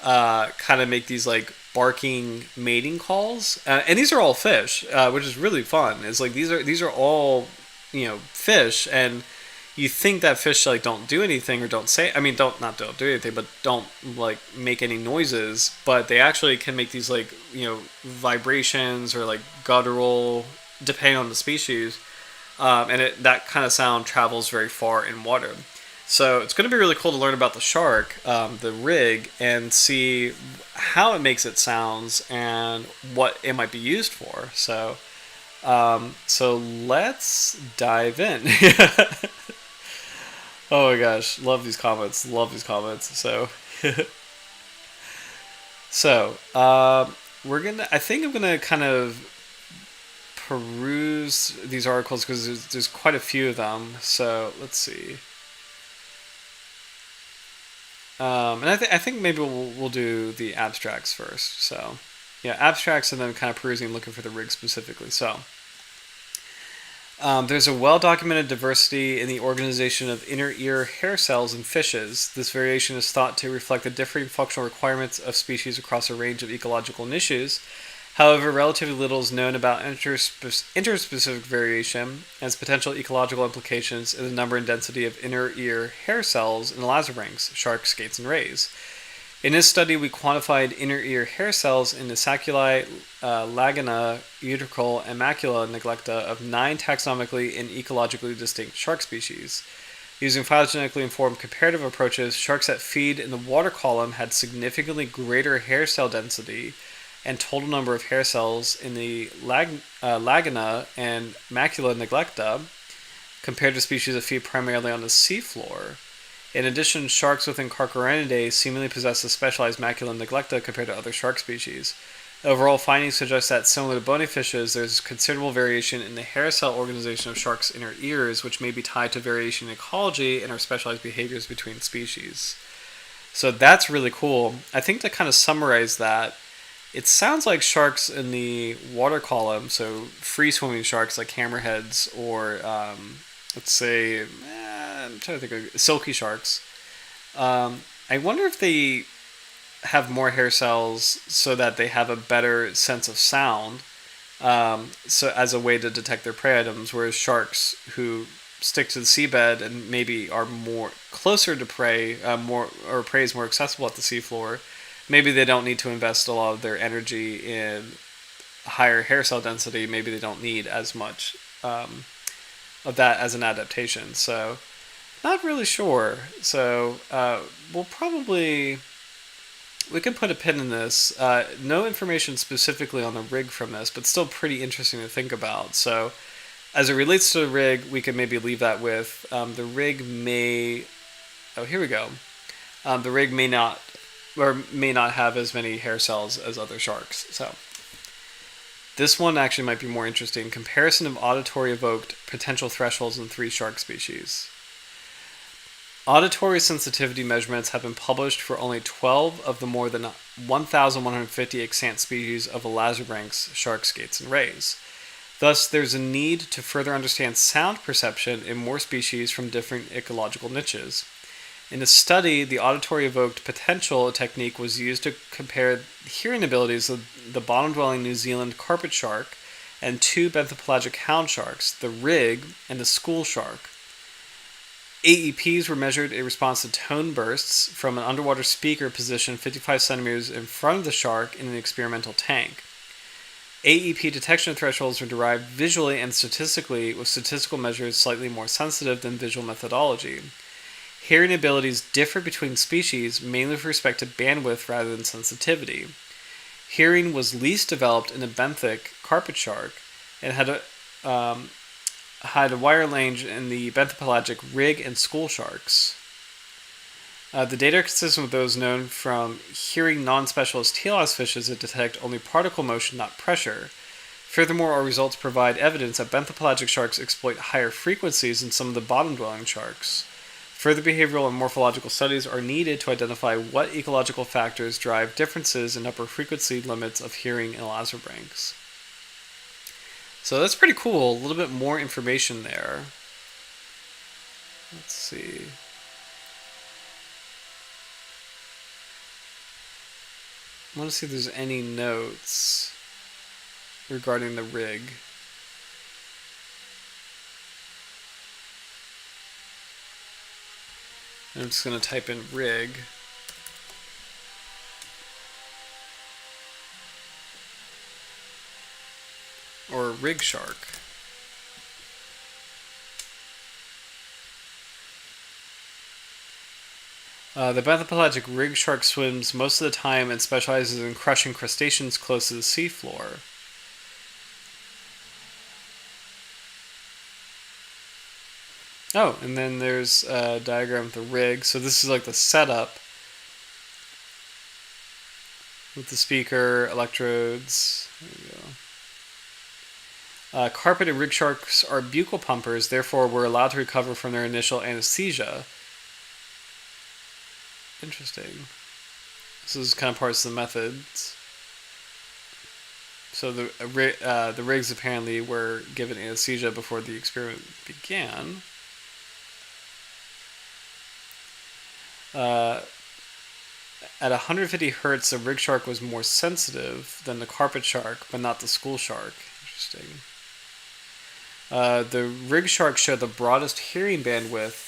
kind of make these like barking mating calls, and these are all fish, which is really fun. It's like these are all fish, and you think that fish like don't do anything or don't say, I mean, don't do anything, but don't like make any noises, but they actually can make these like, vibrations or like guttural, depending on the species, and that kind of sound travels very far in water. So it's going to be really cool to learn about the shark, the rig, and see how it makes its sounds and what it might be used for. So let's dive in. Oh my gosh, love these comments. Love these comments. So we're gonna. I think I'm gonna kind of peruse these articles because there's quite a few of them. So let's see. And I think maybe we'll do the abstracts first. So yeah, abstracts and then kind of perusing and looking for the rig specifically. So. There's a well-documented diversity in the organization of inner ear hair cells in fishes. This variation is thought to reflect the differing functional requirements of species across a range of ecological niches. However, relatively little is known about interspecific variation and its potential ecological implications in the number and density of inner ear hair cells in lazarbanks, sharks, skates, and rays. In this study, we quantified inner ear hair cells in the saculi, lagina, utricle, and macula neglecta of 9 taxonomically and ecologically distinct shark species. Using phylogenetically informed comparative approaches, sharks that feed in the water column had significantly greater hair cell density and total number of hair cells in the lagina and macula neglecta compared to species that feed primarily on the seafloor. In addition, sharks within Carcharodontidae seemingly possess a specialized macula neglecta compared to other shark species. Overall findings suggest that, similar to bony fishes, there's considerable variation in the hair cell organization of sharks' inner ears, which may be tied to variation in ecology and or specialized behaviors between species. So that's really cool. I think to kind of summarize that, it sounds like sharks in the water column, so free-swimming sharks like hammerheads or, let's say, I'm trying to think of silky sharks. I wonder if they have more hair cells so that they have a better sense of sound, so as a way to detect their prey items, whereas sharks who stick to the seabed and maybe are more closer to prey, prey is more accessible at the seafloor, maybe they don't need to invest a lot of their energy in higher hair cell density. Maybe they don't need as much of that as an adaptation. So not really sure. So we can put a pin in this. No information specifically on the rig from this, but still pretty interesting to think about. So as it relates to the rig, we can maybe leave that with the rig may. Oh, here we go. The rig may not have as many hair cells as other sharks. So this one actually might be more interesting. Comparison of auditory evoked potential thresholds in 3 shark species. Auditory sensitivity measurements have been published for only 12 of the more than 1,150 extant species of lazarbanks, sharks, skates, and rays. Thus, there's a need to further understand sound perception in more species from different ecological niches. In the study, the auditory evoked potential technique was used to compare hearing abilities of the bottom-dwelling New Zealand carpet shark and 2 benthic hound sharks, the rig and the school shark. AEPs were measured in response to tone bursts from an underwater speaker positioned 55 centimeters in front of the shark in an experimental tank. AEP detection thresholds were derived visually and statistically, with statistical measures slightly more sensitive than visual methodology. Hearing abilities differ between species, mainly with respect to bandwidth rather than sensitivity. Hearing was least developed in the benthic carpet shark and had a wider range in the benthic rig and school sharks. The data are consistent with those known from hearing non-specialist TLS fishes that detect only particle motion, not pressure. Furthermore, our results provide evidence that benthic sharks exploit higher frequencies than some of the bottom-dwelling sharks. Further behavioral and morphological studies are needed to identify what ecological factors drive differences in upper frequency limits of hearing in lazarbanks. So that's pretty cool. A little bit more information there. Let's see. I want to see if there's any notes regarding the rig. I'm just going to type in rig. Or rig shark. The bathypelagic rig shark swims most of the time and specializes in crushing crustaceans close to the seafloor. Oh, and then there's a diagram of the rig. So this is like the setup with the speaker, electrodes. There we go. Carpeted rig sharks are buccal pumpers, therefore were allowed to recover from their initial anesthesia. Interesting. This is kind of parts of the methods. So the rigs apparently were given anesthesia before the experiment began. At 150 hertz, the rig shark was more sensitive than the carpet shark, but not the school shark. Interesting. The rig shark showed the broadest hearing bandwidth,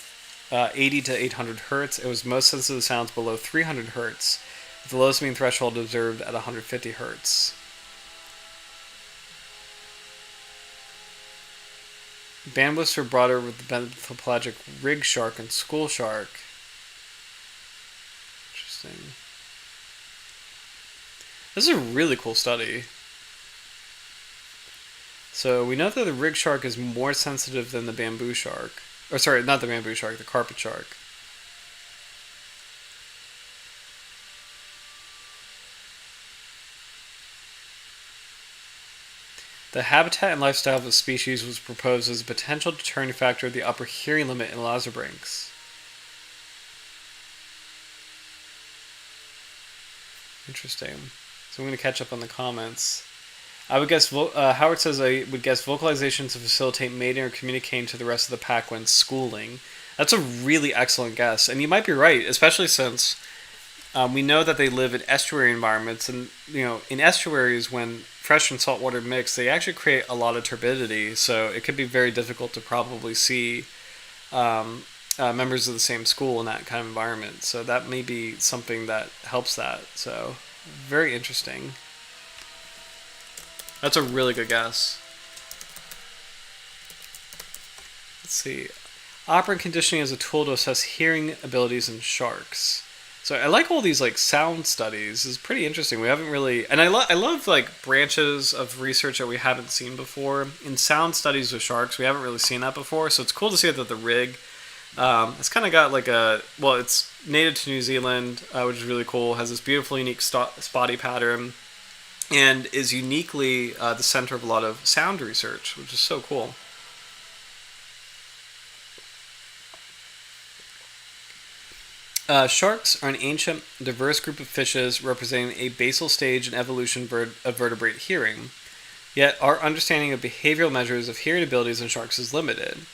80 to 800 hertz. It was most sensitive to sounds below 300 hertz, with the lowest mean threshold observed at 150 hertz. Bandwidths were broader with the bathypelagic rig shark and school shark. Interesting. This is a really cool study. So we know that the rig shark is more sensitive than the bamboo shark. Or sorry, not the bamboo shark, the carpet shark. The habitat and lifestyle of the species was proposed as a potential deterring factor of the upper hearing limit in Lazarbanks. Interesting. So I'm going to catch up on the comments. I would guess, Howard says, I would guess vocalization to facilitate mating or communicating to the rest of the pack when schooling. That's a really excellent guess. And you might be right, especially since we know that they live in estuary environments. And, in estuaries, when fresh and salt water mix, they actually create a lot of turbidity. So it could be very difficult to probably see members of the same school in that kind of environment. So that may be something that helps that. So very interesting. That's a really good guess. Let's see. Operant conditioning as a tool to assess hearing abilities in sharks. So I like all these sound studies. It's pretty interesting. We haven't really, and I love branches of research that we haven't seen before in sound studies with sharks. We haven't really seen that before. So it's cool to see that the rig, it's kind of got it's native to New Zealand, which is really cool. Has this beautiful, unique spotty pattern. And is uniquely the center of a lot of sound research, which is so cool. Sharks are an ancient, diverse group of fishes representing a basal stage in evolution of vertebrate hearing. Yet our understanding of behavioral measures of hearing abilities in sharks is limited.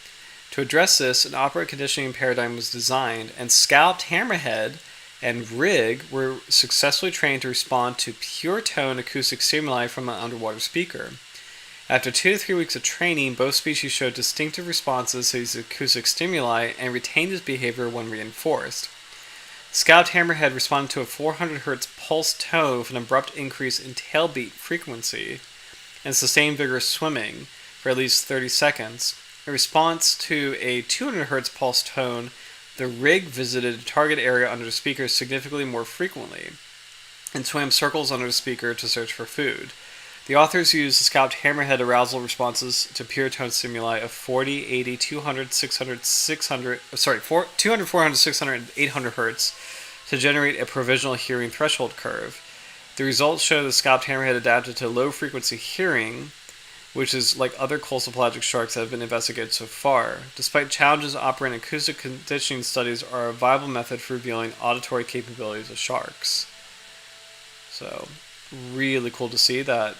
To address this, an operant conditioning paradigm was designed, and scalped hammerhead and rig were successfully trained to respond to pure tone acoustic stimuli from an underwater speaker. After 2 to 3 weeks of training, both species showed distinctive responses to these acoustic stimuli and retained this behavior when reinforced. Scalped hammerhead responded to a 400 Hz pulse tone with an abrupt increase in tailbeat frequency and sustained vigorous swimming for at least 30 seconds. In response to a 200 Hz pulse tone, the rig visited a target area under the speaker significantly more frequently and swam circles under the speaker to search for food. The authors used the scalped hammerhead arousal responses to pure tone stimuli of 40, 80, 200, 600, 200, 400, 600, and 800 Hz to generate a provisional hearing threshold curve. The results show the scalped hammerhead adapted to low frequency hearing, which is like other coastal-pelagic sharks that have been investigated so far. Despite challenges, operant acoustic conditioning studies are a viable method for revealing auditory capabilities of sharks. So, really cool to see that.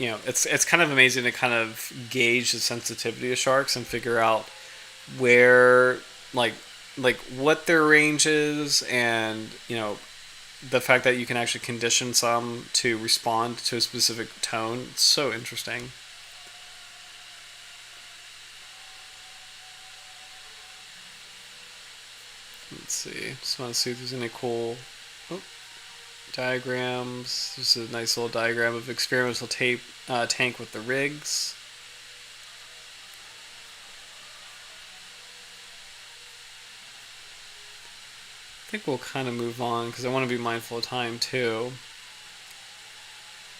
It's kind of amazing to kind of gauge the sensitivity of sharks and figure out where, what their range is, and the fact that you can actually condition some to respond to a specific tone. It's so interesting. Let's see. Just want to see if there's any cool diagrams. This is a nice little diagram of experimental tank with the rigs. I think we'll kind of move on because I want to be mindful of time too.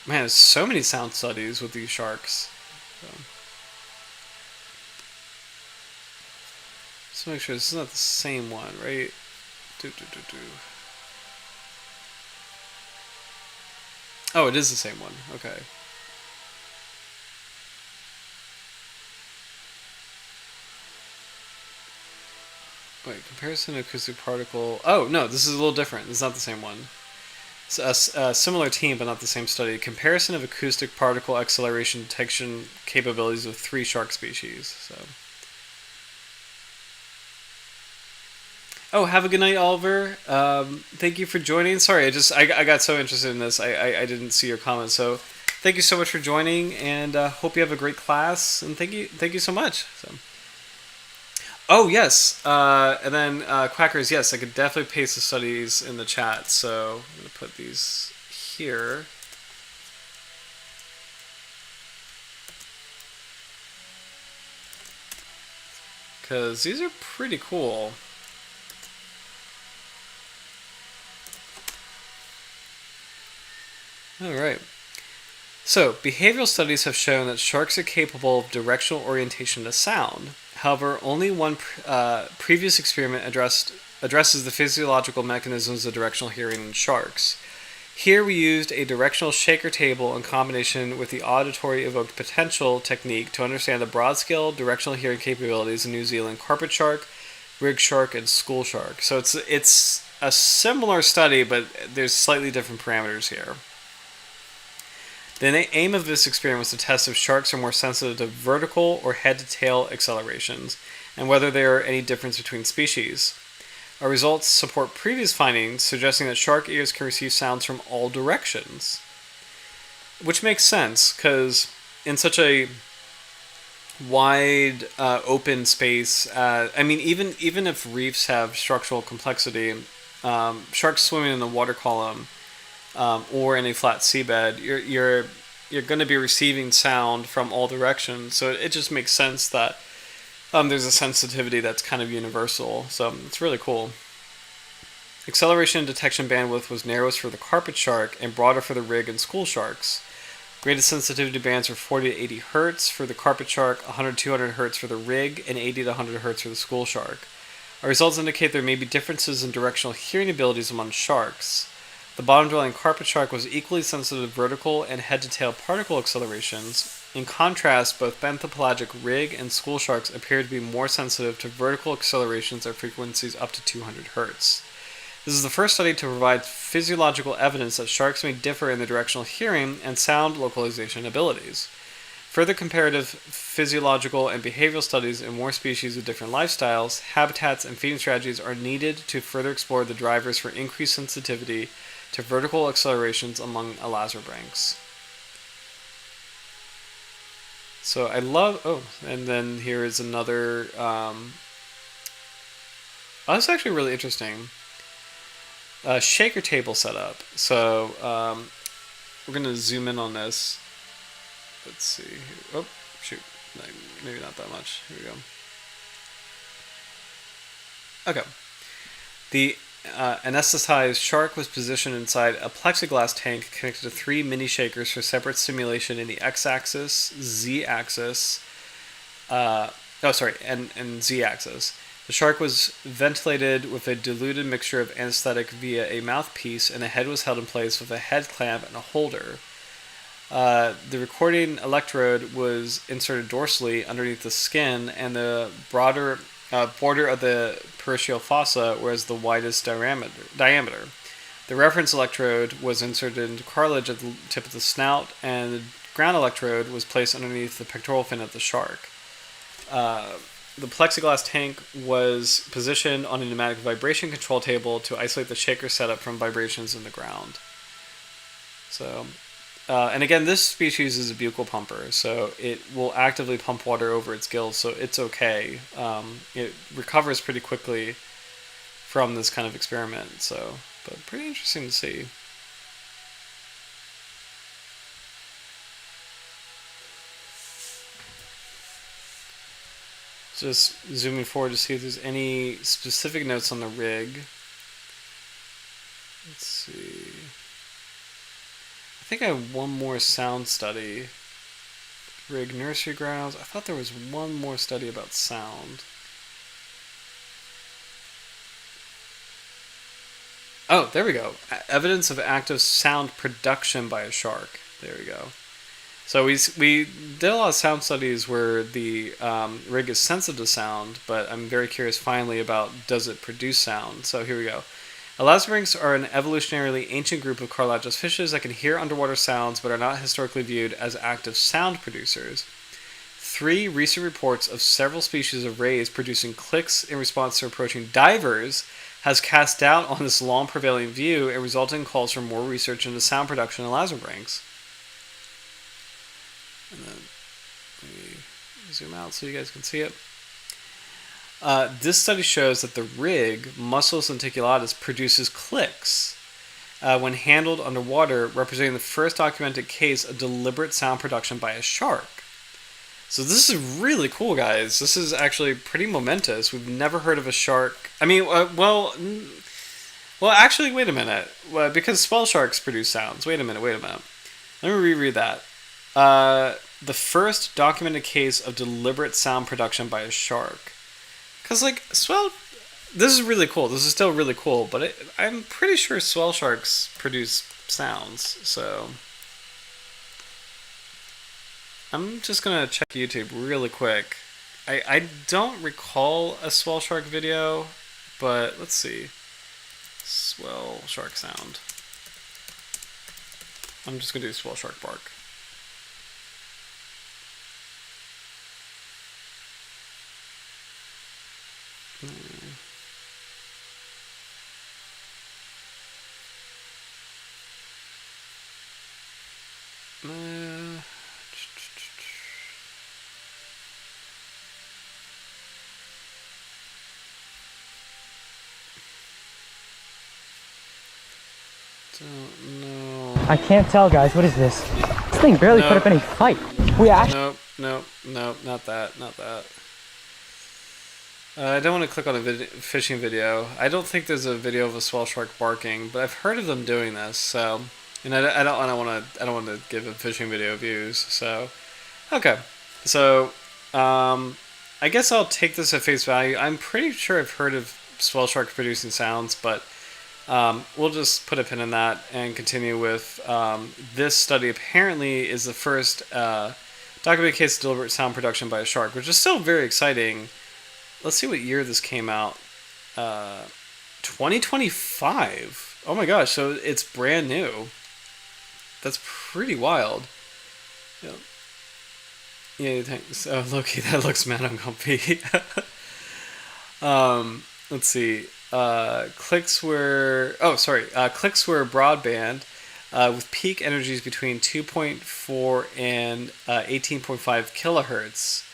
Man, there's so many sound studies with these sharks. Just make sure this is not the same one, right? Oh, it is the same one. Okay. Wait, comparison acoustic particle. Oh, no, this is a little different. It's not the same one. It's a similar team, but not the same study. Comparison of acoustic particle acceleration detection capabilities of 3 shark species. So. Oh, have a good night, Oliver. Thank you for joining. Sorry, I got so interested in this. I didn't see your comments. So thank you so much for joining, and hope you have a great class. And thank you so much. So. Oh yes, and then Quackers. Yes, I could definitely paste the studies in the chat. So I'm gonna put these here. Because these are pretty cool. Alright. So, behavioral studies have shown that sharks are capable of directional orientation to sound. However, only one previous experiment addresses the physiological mechanisms of directional hearing in sharks. Here we used a directional shaker table in combination with the auditory evoked potential technique to understand the broad-scale directional hearing capabilities of New Zealand carpet shark, rig shark, and school shark. So it's a similar study, but there's slightly different parameters here. The aim of this experiment was to test if sharks are more sensitive to vertical or head-to-tail accelerations, and whether there are any difference between species. Our results support previous findings suggesting that shark ears can receive sounds from all directions. Which makes sense, because in such a wide, open space, even if reefs have structural complexity, sharks swimming in the water column or in a flat seabed, you're going to be receiving sound from all directions. So it just makes sense that there's a sensitivity that's kind of universal. So it's really cool. Acceleration and detection bandwidth was narrowest for the carpet shark and broader for the rig and school sharks. Greatest sensitivity bands were 40 to 80 Hz for the carpet shark, 100 to 200 Hz for the rig, and 80 to 100 Hz for the school shark. Our results indicate there may be differences in directional hearing abilities among sharks. The bottom-dwelling carpet shark was equally sensitive to vertical and head-to-tail particle accelerations. In contrast, both bentopelagic rig and school sharks appear to be more sensitive to vertical accelerations at frequencies up to 200 Hz. This is the first study to provide physiological evidence that sharks may differ in their directional hearing and sound localization abilities. Further comparative physiological and behavioral studies in more species with different lifestyles, habitats, and feeding strategies are needed to further explore the drivers for increased sensitivity to vertical accelerations among elasmobranchs. So I love, and then here is another, that's actually really interesting. Shaker table setup. So we're going to zoom in on this. Let's see. Oh, shoot. Maybe not that much. Here we go. Okay. The anesthetized shark was positioned inside a plexiglass tank connected to 3 mini shakers for separate stimulation in the x-axis, z-axis, and z-axis. The shark was ventilated with a diluted mixture of anesthetic via a mouthpiece, and the head was held in place with a head clamp and a holder. The recording electrode was inserted dorsally underneath the skin, and the border of the periosteal fossa was the widest diameter. The reference electrode was inserted into cartilage at the tip of the snout, and the ground electrode was placed underneath the pectoral fin of the shark. The plexiglass tank was positioned on a pneumatic vibration control table to isolate the shaker setup from vibrations in the ground. So, and again, this species is a buccal pumper, so it will actively pump water over its gills, so it's okay. It recovers pretty quickly from this kind of experiment. So, but pretty interesting to see. Just zooming forward to see if there's any specific notes on the rig. Let's see. I think I have one more sound study. Rig nursery grounds. I thought there was one more study about sound. Oh, there we go. Evidence of active sound production by a shark. There we go. So we did a lot of sound studies where the rig is sensitive to sound, but I'm very curious finally about does it produce sound. So here we go. Elasmobranchs are an evolutionarily ancient group of cartilaginous fishes that can hear underwater sounds but are not historically viewed as active sound producers. 3 recent reports of several species of rays producing clicks in response to approaching divers has cast doubt on this long prevailing view and resulted in calls for more research into sound production in elasmobranchs. And then let me zoom out so you guys can see it. This study shows that the rig, Mustelus lenticulatus, produces clicks when handled underwater, representing the first documented case of deliberate sound production by a shark. So this is really cool, guys. This is actually pretty momentous. We've never heard of a shark. I mean, well, actually, wait a minute. Because swell sharks produce sounds. Wait a minute. Let me reread that. The first documented case of deliberate sound production by a shark. Because, like, this is really cool. This is still really cool, but I'm pretty sure swell sharks produce sounds, so I'm just going to check YouTube really quick. I don't recall a swell shark video, but let's see. Swell shark sound. I'm just going to do swell shark bark. Don't know. I can't tell, guys. What is this? This thing barely put up any fight. We actually. Nope, not that. I don't want to click on a fishing video. I don't think there's a video of a swell shark barking, but I've heard of them doing this. So, and I don't want to give a fishing video views. So, okay. So, I guess I'll take this at face value. I'm pretty sure I've heard of swell sharks producing sounds, but we'll just put a pin in that and continue with this study. Apparently, is the first documented case of deliberate sound production by a shark, which is still very exciting. Let's see what year this came out. 2025. Oh my gosh! So it's brand new. That's pretty wild. Yeah, thanks. Oh, Loki, that looks mad uncomfy. Let's see. Clicks were broadband with peak energies between 2.4 and 18.5 kilohertz.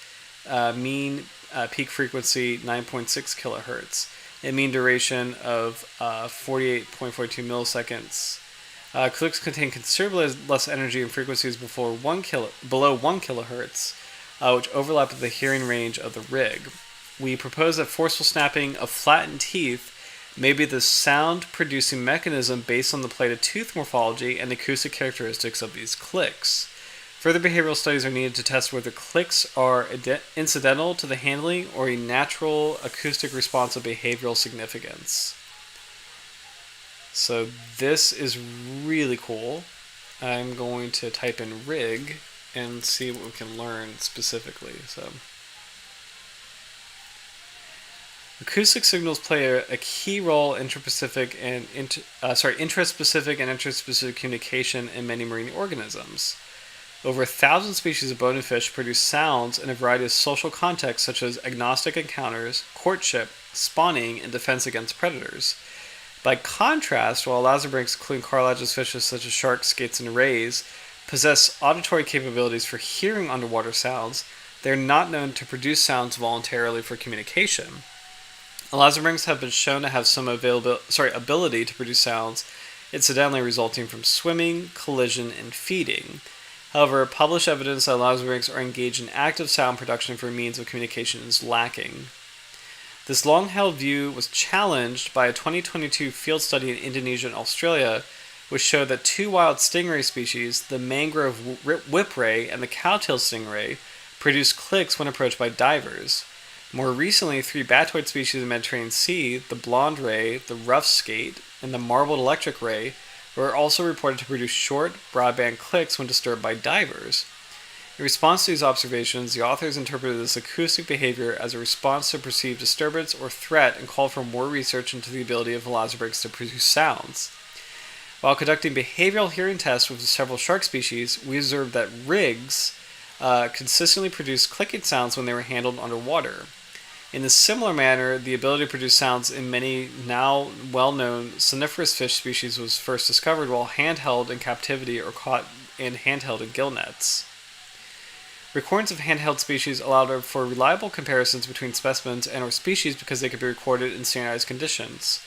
Mean peak frequency 9.6 kilohertz. And mean duration of 48.42 milliseconds. Clicks contain considerably less energy and frequencies below 1 kilohertz, which overlap with the hearing range of the rig. We propose that forceful snapping of flattened teeth may be the sound-producing mechanism based on the plated tooth morphology and acoustic characteristics of these clicks. Further behavioral studies are needed to test whether clicks are incidental to the handling or a natural acoustic response of behavioral significance. So this is really cool. I'm going to type in rig and see what we can learn specifically. So, acoustic signals play a key role in intraspecific and interspecific communication in many marine organisms. Over 1,000 species of bony fish produce sounds in a variety of social contexts such as agnostic encounters, courtship, spawning, and defense against predators. By contrast, while elasmobranchs, including cartilaginous fishes such as sharks, skates, and rays, possess auditory capabilities for hearing underwater sounds, they are not known to produce sounds voluntarily for communication. Elasmobranchs have been shown to have some ability to produce sounds, incidentally resulting from swimming, collision, and feeding. However, published evidence that elasmobranchs are engaged in active sound production for means of communication is lacking. This long-held view was challenged by a 2022 field study in Indonesia and Australia, which showed that two wild stingray species, the mangrove whipray and the cowtail stingray, produce clicks when approached by divers. More recently, three batoid species in the Mediterranean Sea, the blonde ray, the rough skate, and the marbled electric ray, were also reported to produce short, broadband clicks when disturbed by divers. In response to these observations, the authors interpreted this acoustic behavior as a response to perceived disturbance or threat and called for more research into the ability of elasmobranchs to produce sounds. While conducting behavioral hearing tests with several shark species, we observed that rigs consistently produced clicking sounds when they were handled underwater. In a similar manner, the ability to produce sounds in many now well-known soniferous fish species was first discovered while handheld in captivity or caught and handheld in gill nets. Recordings of handheld species allowed for reliable comparisons between specimens and or species because they could be recorded in standardized conditions.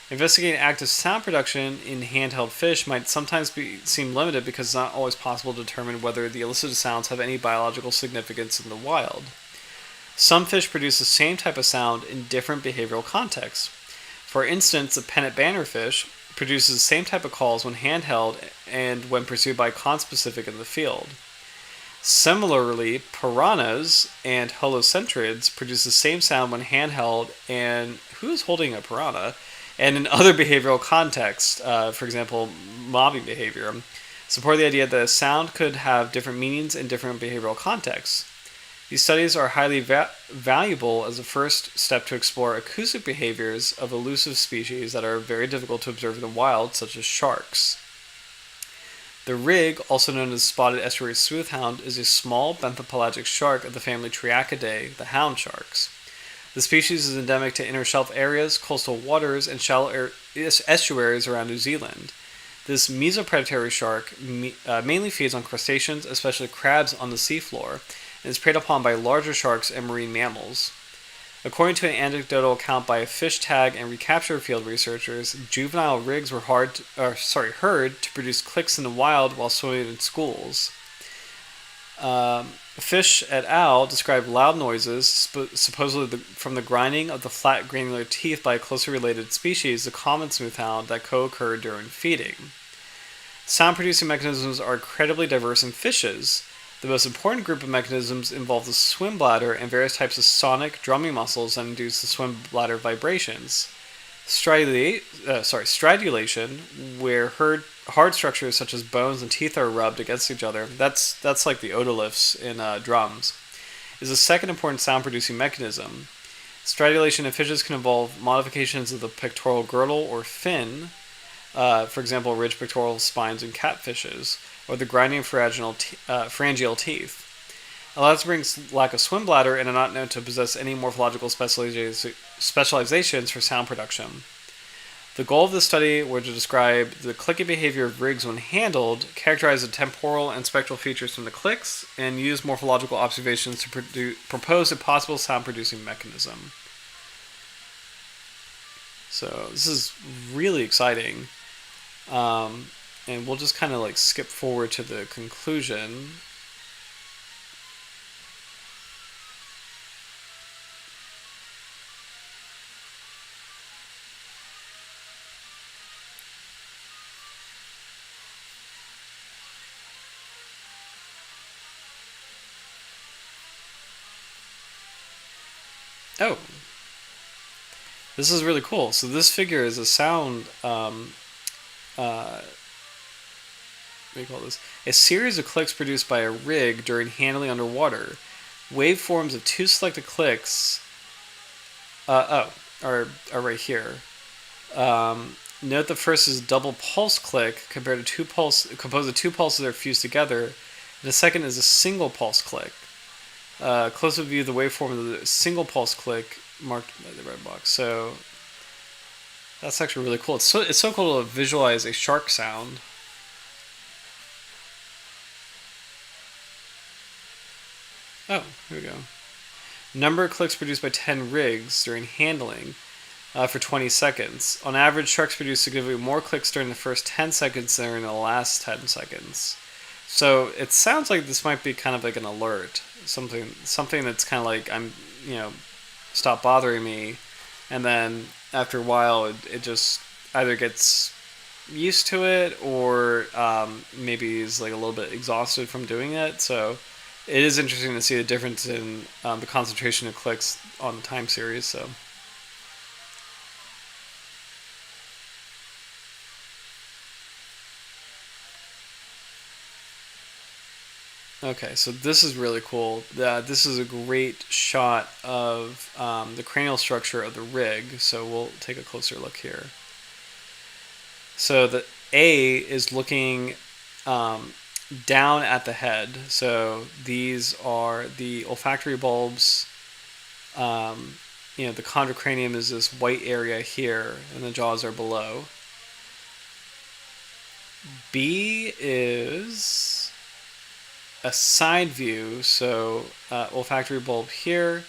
Investigating active sound production in handheld fish might sometimes seem limited because it's not always possible to determine whether the elicited sounds have any biological significance in the wild. Some fish produce the same type of sound in different behavioral contexts. For instance, the pennant bannerfish produces the same type of calls when handheld and when pursued by conspecific in the field. Similarly, piranhas and holocentrids produce the same sound when handheld and who's holding a piranha? And in other behavioral contexts, for example, mobbing behavior, support the idea that a sound could have different meanings in different behavioral contexts. These studies are highly valuable as a first step to explore acoustic behaviors of elusive species that are very difficult to observe in the wild, such as sharks. The rig, also known as spotted estuary smooth-hound, is a small benthopelagic shark of the family Triacidae, the hound sharks. The species is endemic to inner shelf areas, coastal waters, and shallow estuaries around New Zealand. This mesopredatory shark mainly feeds on crustaceans, especially crabs on the seafloor, and is preyed upon by larger sharks and marine mammals. According to an anecdotal account by fish tag and recapture field researchers, juvenile rigs were heard to produce clicks in the wild while swimming in schools. Fish et al. Described loud noises, supposedly from the grinding of the flat granular teeth by a closely related species, the common smooth-hound, that co-occur during feeding. Sound-producing mechanisms are incredibly diverse in fishes. The most important group of mechanisms involve the swim bladder and various types of sonic drumming muscles that induce the swim bladder vibrations. Stridulation, where hard structures such as bones and teeth are rubbed against each other, that's like the otoliths in drums, is the second important sound-producing mechanism. Stridulation in fishes can involve modifications of the pectoral girdle or fin, for example, ridged pectoral spines in catfishes, or the grinding pharyngeal teeth. Elasmobranchs lack a swim bladder and are not known to possess any morphological specializations for sound production. The goal of this study was to describe the clicking behavior of rigs when handled, characterize the temporal and spectral features from the clicks, and use morphological observations to propose a possible sound-producing mechanism. So this is really exciting. And we'll just kind of like skip forward to the conclusion. Oh, this is really cool. So this figure is a sound, what do you call this? A series of clicks produced by a rig during handling underwater. Waveforms of two selected clicks are right here. Note the first is double pulse click compared to composed of two pulses that are fused together. And the second is a single pulse click. Close-up view of the waveform of the single pulse click marked by the red box. So that's actually really cool. It's so cool to visualize a shark sound. Oh, here we go. Number of clicks produced by 10 rigs during handling. for 20 seconds. On average, sharks produce significantly more clicks during the first 10 seconds than in the last 10 seconds. So it sounds like this might be kind of like an alert, something that's kind of like stop bothering me, and then after a while it just either gets used to it or maybe is like a little bit exhausted from doing it. So it is interesting to see the difference in the concentration of clicks on the time series. So. Okay, so this is really cool. This is a great shot of the cranial structure of the rig. So we'll take a closer look here. So the A is looking down at the head. So these are the olfactory bulbs. The chondrocranium is this white area here, and the jaws are below. B is a side view, so olfactory bulb here,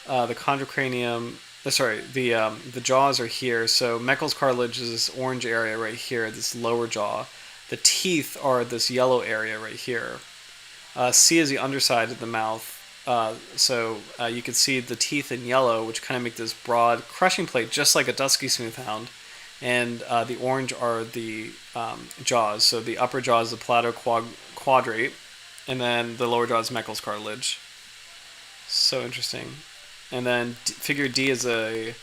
the chondrocranium. The jaws are here. So Meckel's cartilage is this orange area right here, this lower jaw. The teeth are this yellow area right here. C is the underside of the mouth. So you can see the teeth in yellow, which kind of make this broad crushing plate, just like a dusky smoothhound. And the orange are the jaws. So the upper jaw is the palato quadrate, and then the lower jaw is Meckel's cartilage. So interesting. And then figure D is a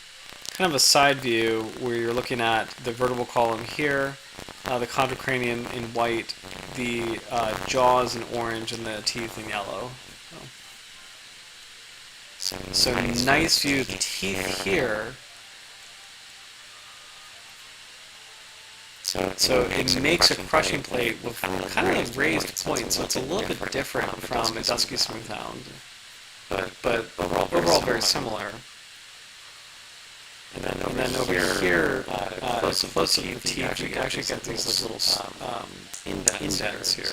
kind of a side view where you're looking at the vertebral column here, the chondrocranium in white, the jaws in orange, and the teeth in yellow. So nice view of the teeth here. So it makes a crushing plate with kind of like raised points, so it's a little bit different from a dusky smoothhound, but overall very similar. And then over here, close to the teeth, you actually get these little indents here.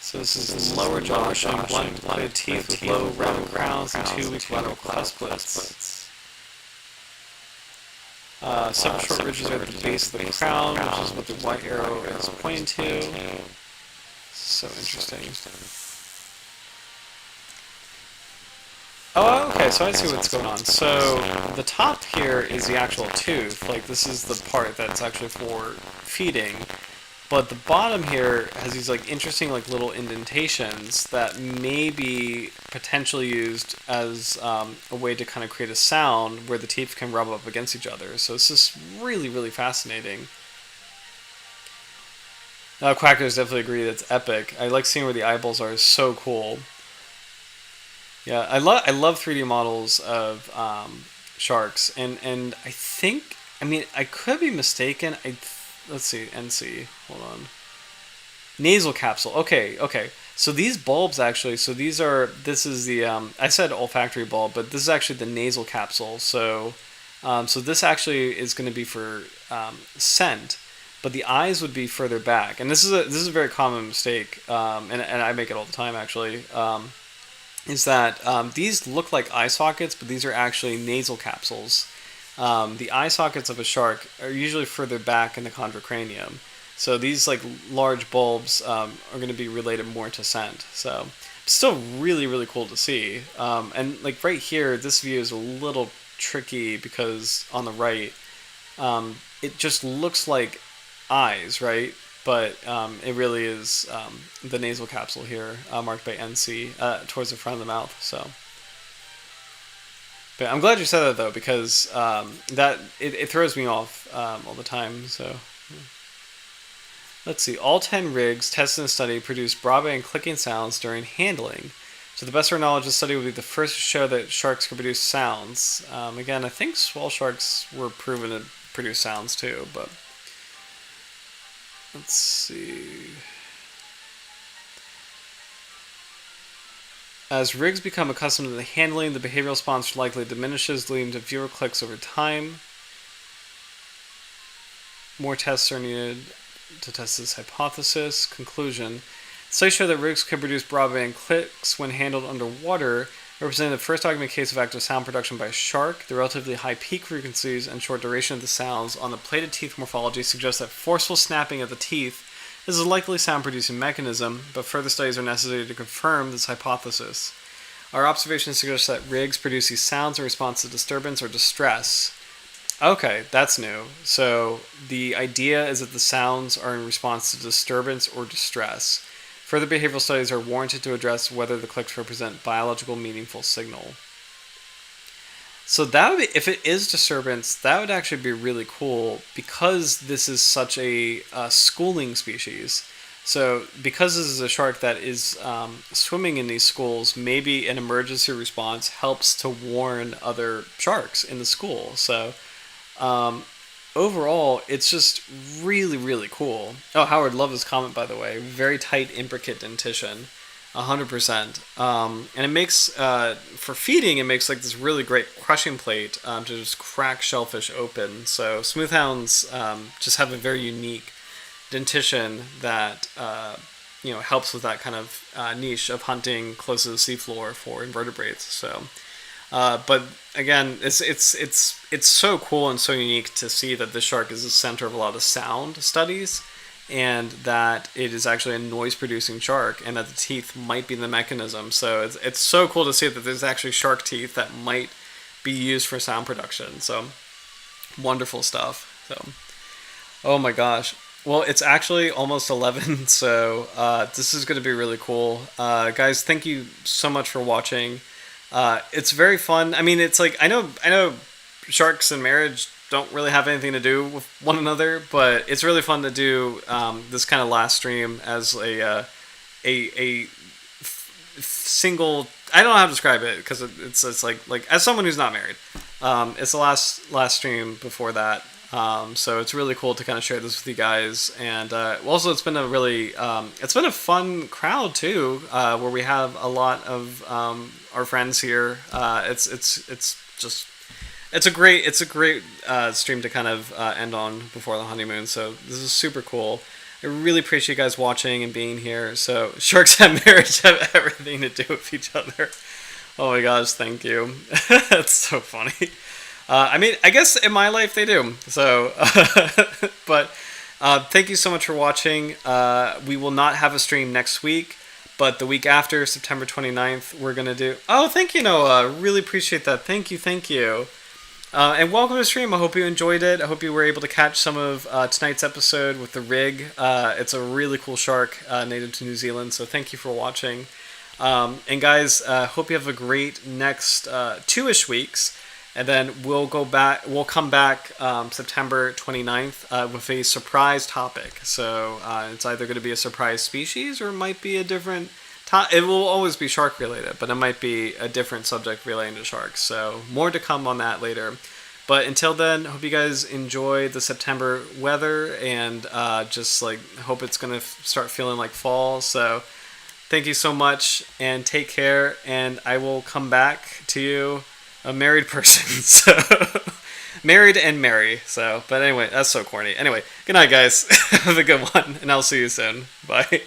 So this is the lower jaw showing blunt teeth with low round crowns and 2 weak lateral claw splits. Some short ridges are at the base of the crown, which is what the white arrow is pointing to. So interesting. Oh, okay, so I see what's going on. So the top here is the actual tooth. Like, this is the part that's actually for feeding. But the bottom here has these like interesting like little indentations that may be potentially used as a way to kind of create a sound where the teeth can rub up against each other. So it's just really, really fascinating. Quackers definitely agree that's epic. I like seeing where the eyeballs are. So cool. Yeah, I love 3D models of sharks, and I think, I mean, I could be mistaken. Let's see, NC, hold on. Nasal capsule. Okay. So these bulbs actually, this is the, I said olfactory bulb, but this is actually the nasal capsule. So this actually is going to be for scent, but the eyes would be further back. And this is a very common mistake, and I make it all the time actually, is that these look like eye sockets, but these are actually nasal capsules. The eye sockets of a shark are usually further back in the chondrocranium. So these like large bulbs are going to be related more to scent. So still really, really cool to see. And like right here, this view is a little tricky because on the right, it just looks like eyes, right? But it really is the nasal capsule here, marked by NC, towards the front of the mouth. So. But I'm glad you said that though, because it throws me off all the time. So let's see. All 10 rigs tested in the study produced broadband clicking sounds during handling. To the best of our knowledge, the study will be the first to show that sharks can produce sounds. Again, I think swell sharks were proven to produce sounds too, but let's see. As rigs become accustomed to the handling, the behavioral response likely diminishes, leading to fewer clicks over time. More tests are needed to test this hypothesis. Conclusion. Studies show that rigs can produce broadband clicks when handled underwater, representing the first documented case of active sound production by a shark. The relatively high peak frequencies and short duration of the sounds on the plated teeth morphology suggest that forceful snapping of the teeth is a likely sound-producing mechanism, but further studies are necessary to confirm this hypothesis. Our observations suggest that rigs produce these sounds in response to disturbance or distress. Okay, that's new. So the idea is that the sounds are in response to disturbance or distress. Further behavioral studies are warranted to address whether the clicks represent biological meaningful signal. So that would be, if it is disturbance, that would actually be really cool because this is such a schooling species. So because this is a shark that is swimming in these schools, maybe an emergency response helps to warn other sharks in the school. So overall, it's just really, really cool. Oh, Howard, love this comment, by the way. Very tight, intricate dentition. 100%. And it makes, for feeding, it makes like this really great crushing plate to just crack shellfish open. So smoothhounds just have a very unique dentition that helps with that kind of niche of hunting close to the seafloor for invertebrates. So, but again, it's so cool and so unique to see that this shark is the center of a lot of sound studies, and that it is actually a noise-producing shark, and that the teeth might be the mechanism. So it's so cool to see that there's actually shark teeth that might be used for sound production. So wonderful stuff. So, oh my gosh. Well, it's actually almost 11, so this is going to be really cool. Guys, thank you so much for watching. It's very fun. I mean, it's like, I know sharks and marriage don't really have anything to do with one another, but it's really fun to do this kind of last stream as a single. I don't know how to describe it because it's like as someone who's not married, it's the last stream before that. So it's really cool to kind of share this with you guys, and also it's been a really it's been a fun crowd too, where we have a lot of our friends here. It's a great stream to kind of end on before the honeymoon. So this is super cool. I really appreciate you guys watching and being here. So sharks and marriage have everything to do with each other. Oh my gosh, thank you. That's so funny. I mean, I guess in my life they do. So, but thank you so much for watching. We will not have a stream next week, but the week after, September 29th, we're going to do... Oh, thank you, Noah. Really appreciate that. Thank you. And welcome to the stream. I hope you enjoyed it. I hope you were able to catch some of tonight's episode with the rig. It's a really cool shark native to New Zealand, so thank you for watching. And guys, hope you have a great next 2-ish weeks. And then we'll come back September 29th with a surprise topic. So it's either going to be a surprise species or it might be a different... It will always be shark related, but it might be a different subject relating to sharks. So more to come on that later. But until then, hope you guys enjoy the September weather, and just like hope it's going to start feeling like fall. So thank you so much, and take care. And I will come back to you, a married person. So married and merry. So, but anyway, that's so corny. Anyway, good night, guys. Have a good one, and I'll see you soon. Bye.